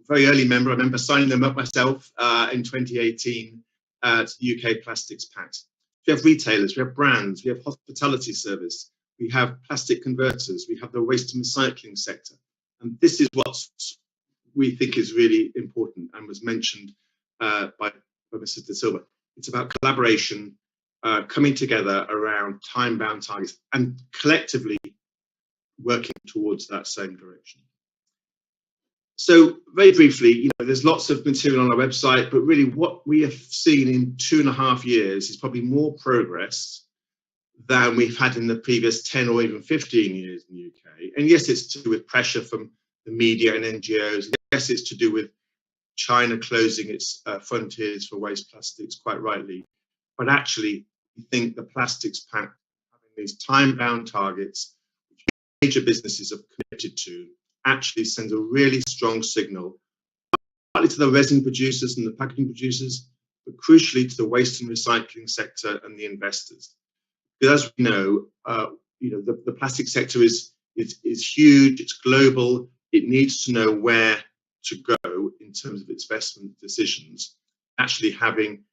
very early member. I remember signing them up myself in 2018 at UK Plastics Pact. We have retailers, we have brands, we have hospitality service, we have plastic converters, we have the waste and recycling sector. And this is what we think is really important and was mentioned by Mr. De Silva. It's about collaboration, coming together around time-bound targets and collectively working towards that same direction. So very briefly, there's lots of material on our website, but really what we have seen in 2.5 years is probably more progress than we've had in the previous 10 or even 15 years in the UK. And yes, it's to do with pressure from the media and NGOs. And yes, it's to do with China closing its frontiers for waste plastics, quite rightly. But actually, we think the Plastics Pact, having these time-bound targets, which major businesses have committed to, actually sends a really strong signal, partly to the resin producers and the packaging producers, but crucially to the waste and recycling sector and the investors. Because as we know, the plastic sector is huge, it's global, it needs to know where to go in terms of its investment decisions. Actually having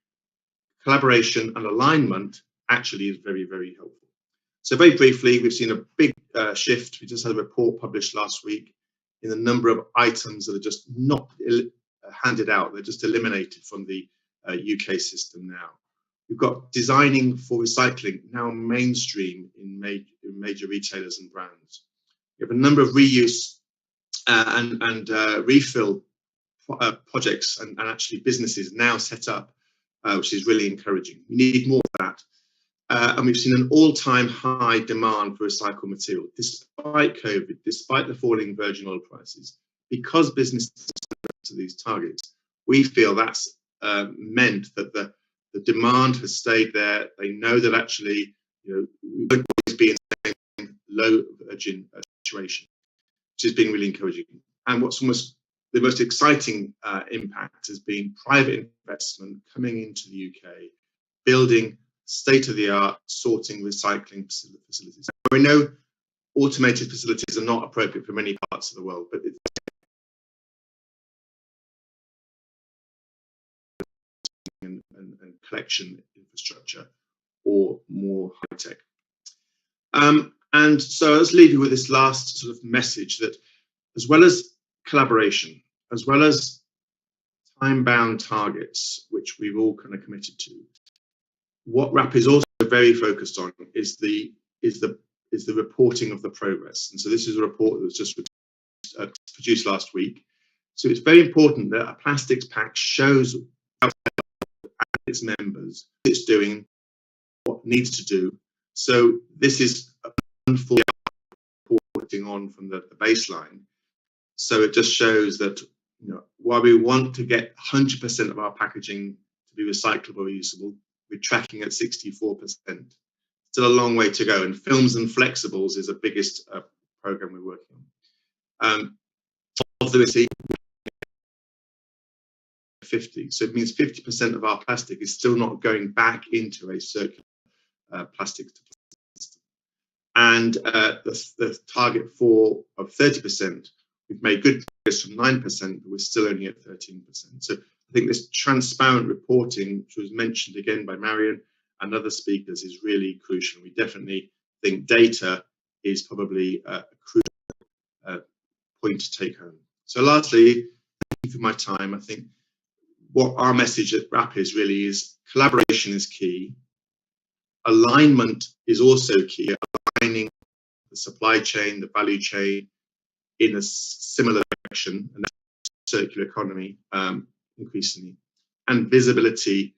collaboration and alignment actually is very, very helpful. So very briefly, we've seen a big shift. We just had a report published last week in the number of items that are just not handed out. They're just eliminated from the UK system now. We've got designing for recycling now mainstream in major retailers and brands. We have a number of reuse and refill projects and actually businesses now set up, which is really encouraging. We need more of that. And we've seen an all-time high demand for recycled material, despite COVID, despite the falling virgin oil prices. Because businesses to these targets, we feel that's meant that the demand has stayed there. They know that actually, we won't always be in the same low virgin situation, which is being really encouraging. And what's almost the most exciting impact has been private investment coming into the UK, building state-of-the-art sorting, recycling facilities. We know automated facilities are not appropriate for many parts of the world, but it's and collection infrastructure or more high-tech. And so let's leave you with this last sort of message that as well as collaboration, as well as time-bound targets, which we've all kind of committed to, what RAP is also very focused on is the reporting of the progress. And so this is a report that was just produced last week. So it's very important that a Plastics Pact shows its members what it's doing, what it needs to do. So this is a plan for reporting on from the baseline. So it just shows that, you know, while we want to get 100% of our packaging to be recyclable or usable, we're tracking at 64%. Still a long way to go. And films and flexibles is the biggest program we're working on. Of the 50, so it means 50% of our plastic is still not going back into a circular plastic system. And the target of 30%, we've made good progress from 9%, but we're still only at 13%. So I think this transparent reporting, which was mentioned again by Marion and other speakers, is really crucial. We definitely think data is probably a crucial point to take home. So lastly, thank you for my time. I think what our message at WRAP is really is collaboration is key. Alignment is also key, aligning the supply chain, the value chain in a similar direction, and that's circular economy increasingly, and visibility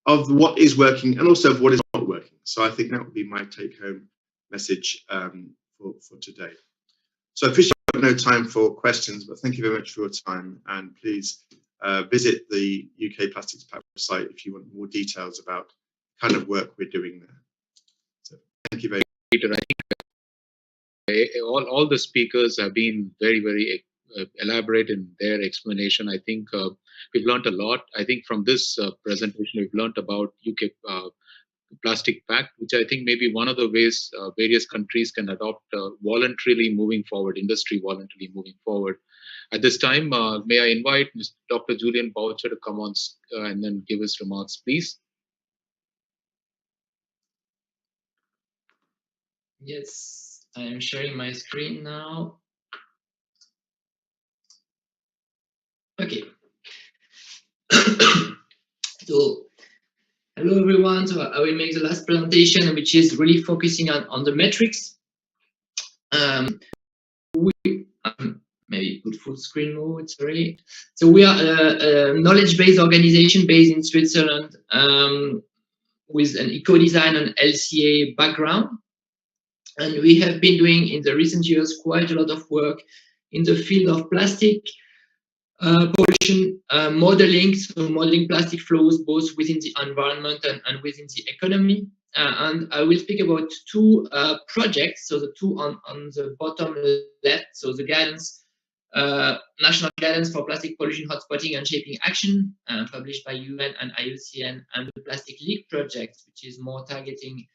of what is working and also of what is not working. So I think that would be my take-home message for today. So I appreciate I have no time for questions, but thank you very much for your time, and please visit the UK Plastics Pact website if you want more details about the kind of work we're doing there. So thank you very much. I think all the speakers have been very, very elaborate in their explanation. I think we've learned a lot. I think from this presentation, we've learned about UK Plastic Pact, which I think may be one of the ways various countries can adopt voluntarily moving forward, industry voluntarily moving forward. At this time, may I invite Dr. Julian Boucher to come on and then give his remarks, please. Yes, I am sharing my screen now. Okay. So, hello everyone. So I will make the last presentation, which is really focusing on the metrics. Maybe put full screen mode, sorry. So we are a knowledge-based organization based in Switzerland with an eco-design and LCA background. And we have been doing in the recent years quite a lot of work in the field of plastic pollution modeling, so modeling plastic flows both within the environment and within the economy. And I will speak about two projects, so the two on the bottom left, so the guidance, National Guidance for Plastic Pollution Hotspotting and Shaping Action, published by UN and IUCN, and the Plastic Leak Project, which is more targeting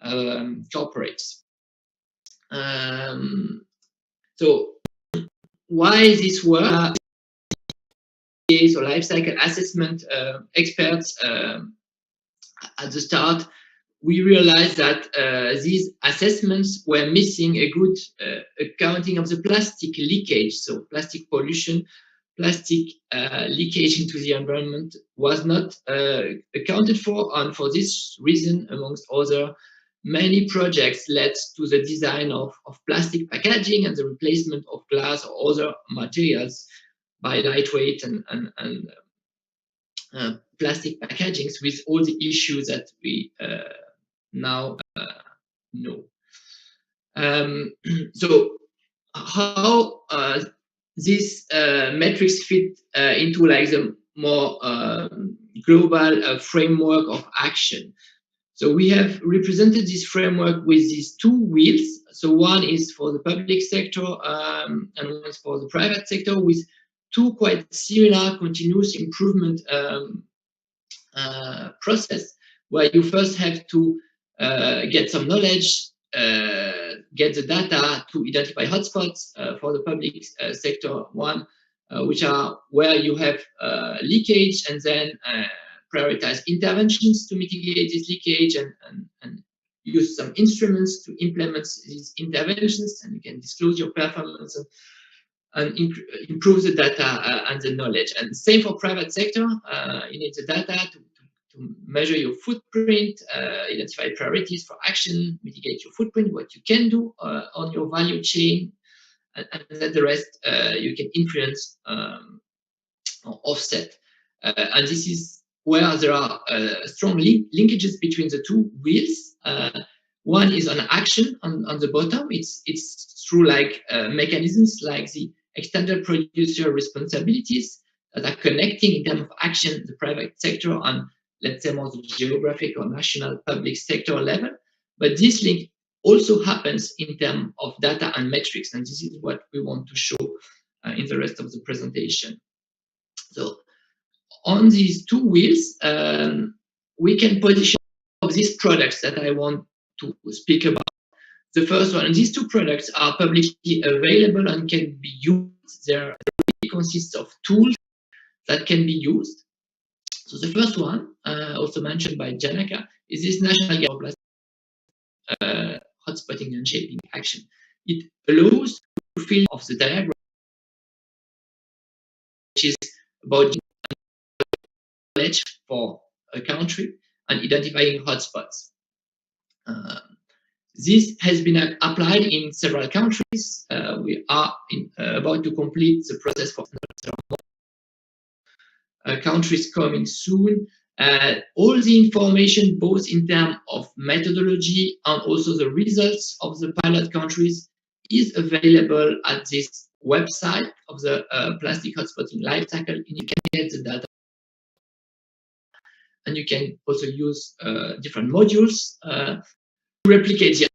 corporates. So why this work? So life cycle assessment experts at the start, we realized that these assessments were missing a good accounting of the plastic leakage. So plastic pollution, plastic leakage into the environment was not accounted for, and for this reason, amongst other, many projects led to the design of plastic packaging and the replacement of glass or other materials by lightweight and plastic packagings, with all the issues that we now know. So how these metrics fit into like the more global framework of action. So we have represented this framework with these two wheels. So one is for the public sector and one is for the private sector, with two quite similar continuous improvement process, where you first have to get some knowledge, get the data to identify hotspots for the public sector one, which are where you have leakage, and then prioritize interventions to mitigate this leakage and use some instruments to implement these interventions, and you can disclose your performance and improve the data and the knowledge. And same for private sector, you need the data to measure your footprint, identify priorities for action, mitigate your footprint, what you can do on your value chain, and then the rest you can influence or offset. And this is where there are strong linkages between the two wheels. One is on action on the bottom. It's through like mechanisms like the extended producer responsibilities that are connecting in terms of action the private sector on, let's say, more the geographic or national public sector level. But this link also happens in terms of data and metrics, and this is what we want to show in the rest of the presentation. So on these two wheels, we can position these products that I want to speak about. The first one, these two products are publicly available and can be used. They consist of tools that can be used. So the first one, also mentioned by Janaka, is this national hotspotting and shaping action. It allows to fill of the diagram, which is about knowledge for a country and identifying hotspots. This has been applied in several countries. We are about to complete the process for countries coming soon. All the information, both in terms of methodology and also the results of the pilot countries, is available at this website of the plastic hotspotting life cycle, and you can get the data. And you can also use different modules to replicate the.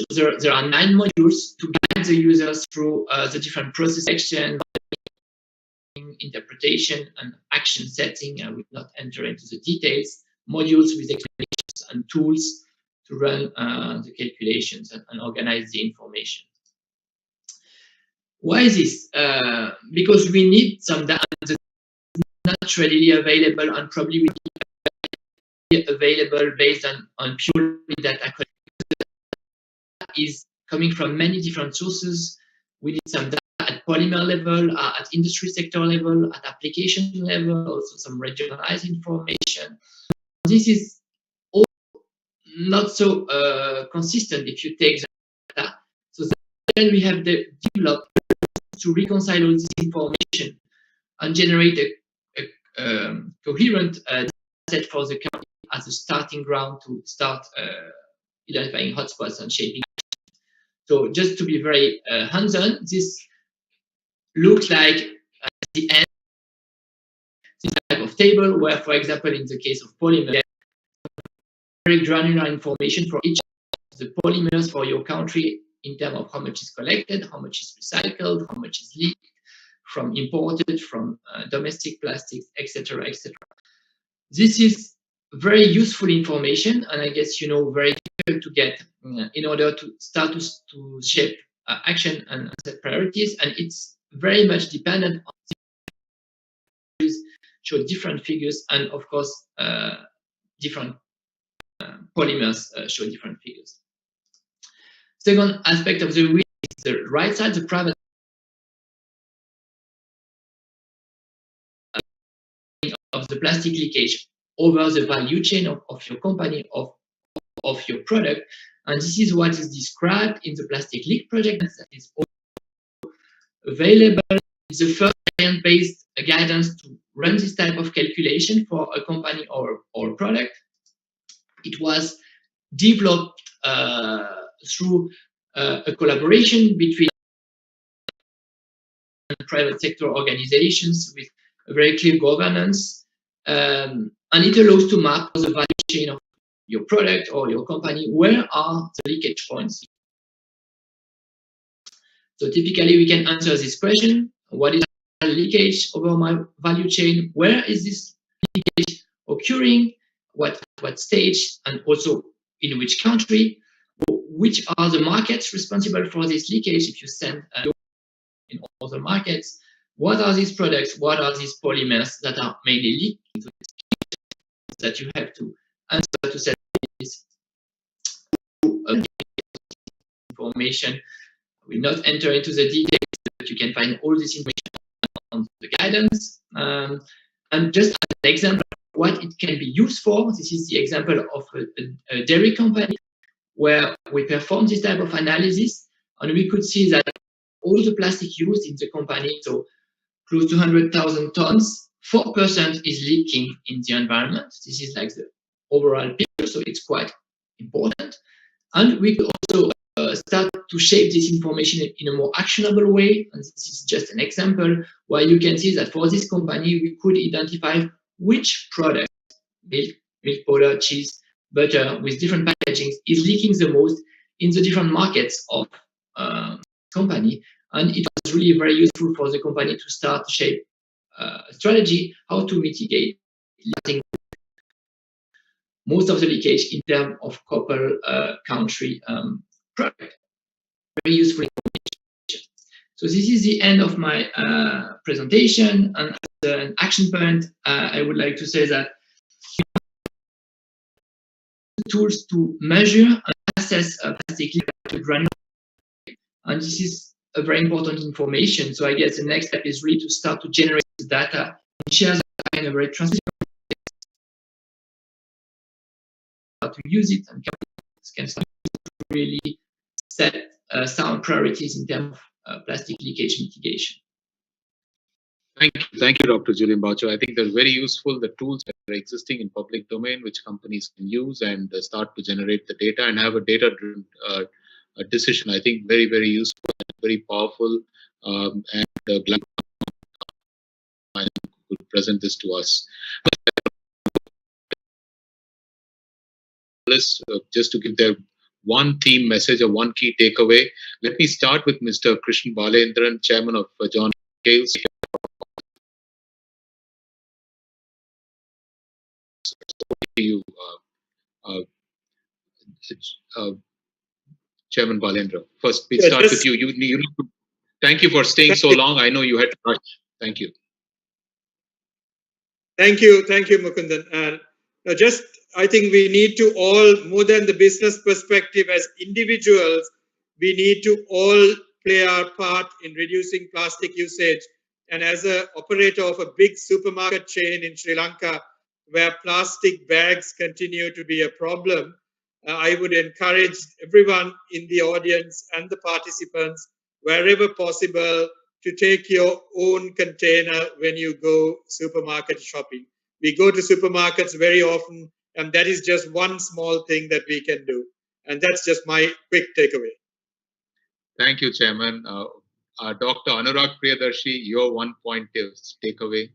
There are 9 modules to guide the users through the different process action, interpretation, and action setting. I will not enter into the details. Modules with explanations and tools to run the calculations and organize the information. Why is this? Because we need some data that's not readily available and probably will be available based on purely data collection. Is coming from many different sources. We need some data at polymer level, at industry sector level, at application level, also some regionalized information. This is all not so consistent if you take the data. So then we have developed to reconcile all this information and generate a coherent data set for the country as a starting ground to start identifying hotspots and shaping. So just to be very hands-on, this looks like the end, this type of table where, for example, in the case of polymer, very granular information for each of the polymers for your country in terms of how much is collected, how much is recycled, how much is leaked, from imported, from domestic plastics, etc., etc. This is very useful information, and I guess very difficult to get in order to start to shape action and set priorities, and it's very much dependent on these show different figures, and of course different polymers show different figures. Second aspect of the wheel is the right side, the private of the plastic leakage over the value chain of your company, of your product. And this is what is described in the plastic leak project that is available. It's the first science-based guidance to run this type of calculation for a company or a product. It was developed through a collaboration between private sector organizations with a very clear governance. And it allows to map the value chain of your product or your company. Where are the leakage points? So typically we can answer this question: what is the leakage over my value chain? Where is this leakage occurring? What stage? And also in which country? Which are the markets responsible for this leakage? If you send in other markets, what are these products? What are these polymers that are mainly leaking? That you have to answer to set this information. I will not enter into the details, but you can find all this information on the guidance. And just as an example of what it can be used for, this is the example of a dairy company where we performed this type of analysis, and we could see that all the plastic used in the company, so close to 100,000 tons, 4% is leaking in the environment. This is like the overall picture, so it's quite important. And we could also start to shape this information in a more actionable way. And this is just an example where you can see that for this company, we could identify which product, milk powder, cheese, butter, with different packaging is leaking the most in the different markets of company. And it was really very useful for the company to start to shape a strategy how to mitigate leaking most of the leakage in terms of couple country product. Very useful information. So this is the end of my presentation. And as an action point, I would like to say that tools to measure and assess plastic leakage granular, and this is a very important information. So I guess the next step is really to start to generate this data and share the data in a very transparent way to use it, and can start to really set sound priorities in terms of plastic leakage mitigation. Thank you, Dr. Julian Bacho. I think they're very useful, the tools that are existing in public domain, which companies can use and start to generate the data and have a data-driven decision. I think very, very useful, very powerful, and glad could present this to us. Just to give their one theme message or one key takeaway, let me start with Mr. Krishnan Balendran, Chairman of John Gales. You, Chairman Balendra. First, we start with you. Thank you for staying so long. I know you had to rush. Thank you. Thank you, Mukundan. I think we need to all, more than the business perspective, as individuals, we need to all play our part in reducing plastic usage. And as an operator of a big supermarket chain in Sri Lanka, where plastic bags continue to be a problem, I would encourage everyone in the audience and the participants, wherever possible, to take your own container when you go supermarket shopping. We go to supermarkets very often, and that is just one small thing that we can do. And that's just my quick takeaway. Thank you, Chairman. Dr. Anurag Priyadarshi, your 1 point takeaway.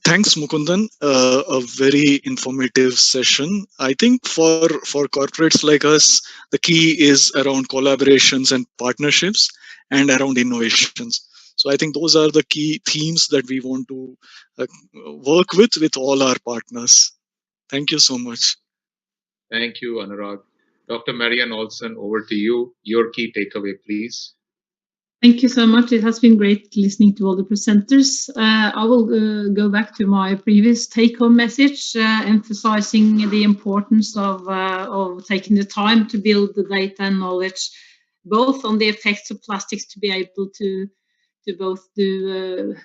Thanks, Mukundan. A very informative session. I think for corporates like us, the key is around collaborations and partnerships and around innovations. So I think those are the key themes that we want to work with all our partners. Thank you so much. Thank you, Anurag. Dr. Marianne Olsen, over to you. Your key takeaway, please. Thank you so much. It has been great listening to all the presenters. I will go back to my previous take-home message, emphasizing the importance of taking the time to build the data and knowledge, both on the effects of plastics, to be able to both do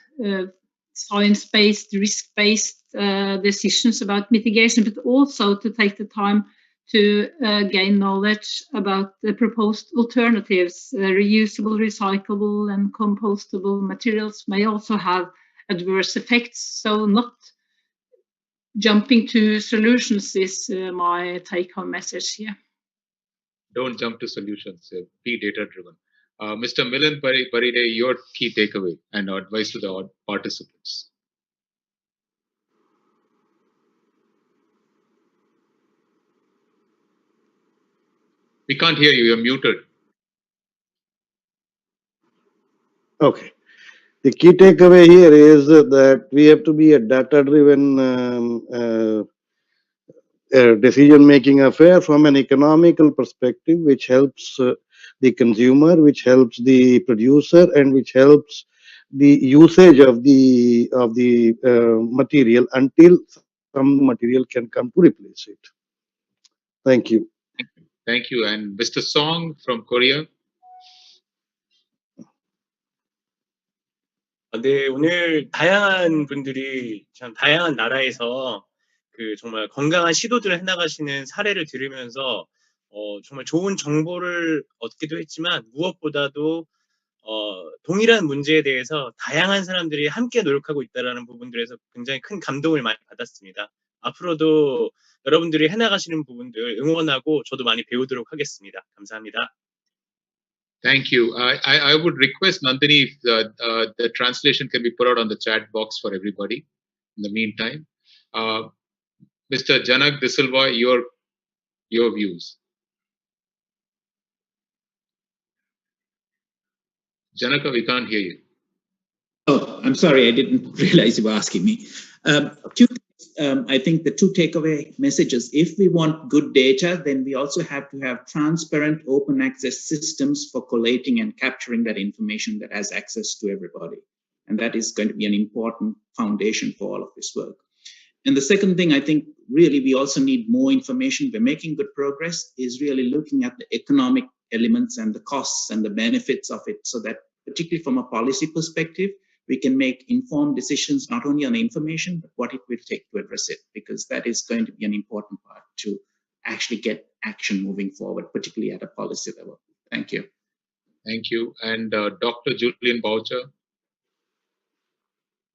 science-based, risk-based decisions about mitigation, but also to take the time to gain knowledge about the proposed alternatives. Reusable, recyclable, and compostable materials may also have adverse effects, so not jumping to solutions is my take-home message here. Don't jump to solutions, be data-driven. Mr. Milan Paride, your key takeaway and advice to the participants. We can't hear you. You're muted. Okay. The key takeaway here is that we have to be a data-driven decision-making affair from an economical perspective, which helps the consumer, which helps the producer, and which helps the usage of the material until some material can come to replace it. Thank you. Thank you. And Mr. Song from Korea. 네, 오늘 다양한 분들이 참 다양한 나라에서 그 정말 건강한 시도들을 해나가시는 사례를 들으면서 정말 좋은 정보를 얻기도 했지만 무엇보다도 동일한 문제에 대해서 다양한 사람들이 함께 노력하고 있다는 부분들에서 굉장히 큰 감동을 많이 받았습니다. 앞으로도 여러분들이 해나가시는 부분들 응원하고 저도 많이 배우도록 하겠습니다. 감사합니다. Thank you. I would request Nandini if the translation can be put out on the chat box for everybody. In the meantime, Mr. Janak De Silva, your views. Janaka, we can't hear you. Oh, I'm sorry. I didn't realize you were asking me. I think the two takeaway messages, if we want good data, then we also have to have transparent open access systems for collating and capturing that information that has access to everybody. And that is going to be an important foundation for all of this work. And the second thing, I think really we also need more information. We're making good progress, is really looking at the economic elements and the costs and the benefits of it, so that particularly from a policy perspective, we can make informed decisions not only on the information, but what it will take to address it, because that is going to be an important part to actually get action moving forward, particularly at a policy level. Thank you. Thank you. And Dr. Julian Boucher.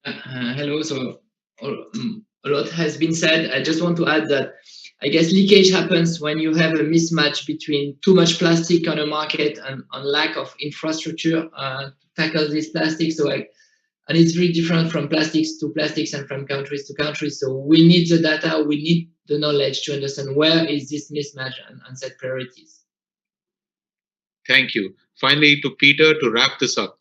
Hello. So a lot has been said. I just want to add that I guess leakage happens when you have a mismatch between too much plastic on a market and lack of infrastructure to tackle this plastic. And it's very different from plastics to plastics and from countries to countries. So we need the data, we need the knowledge to understand where is this mismatch and set priorities. Thank you. Finally, to Peter to wrap this up.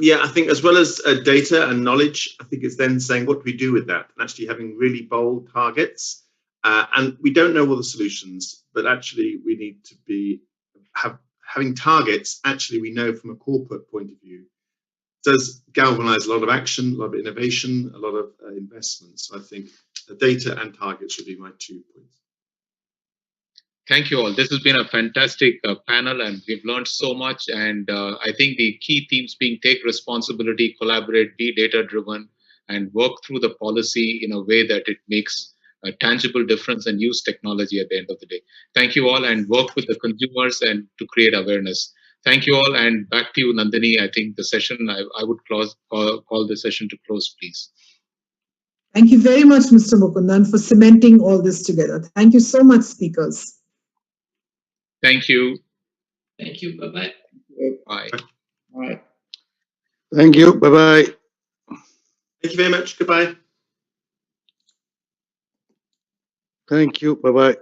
Yeah, I think as well as data and knowledge, I think it's then saying what do we do with that, and actually having really bold targets. And we don't know all the solutions, but actually we need to be having targets. Actually, we know from a corporate point of view does galvanize a lot of action, a lot of innovation, a lot of investment. So I think the data and targets would be my 2 points. Thank you all. This has been a fantastic panel, and we've learned so much. And I think the key themes being take responsibility, collaborate, be data-driven, and work through the policy in a way that it makes a tangible difference and use technology at the end of the day. Thank you all, and work with the consumers and to create awareness. Thank you all, and back to you, Nandini. I think the session, I would call the session to close, please. Thank you very much, Mr. Mukundan, for cementing all this together. Thank you so much, speakers. Thank you. Thank you. Bye-bye. Bye. Bye. Thank you. Bye-bye. Thank you very much. Goodbye. Thank you. Bye-bye.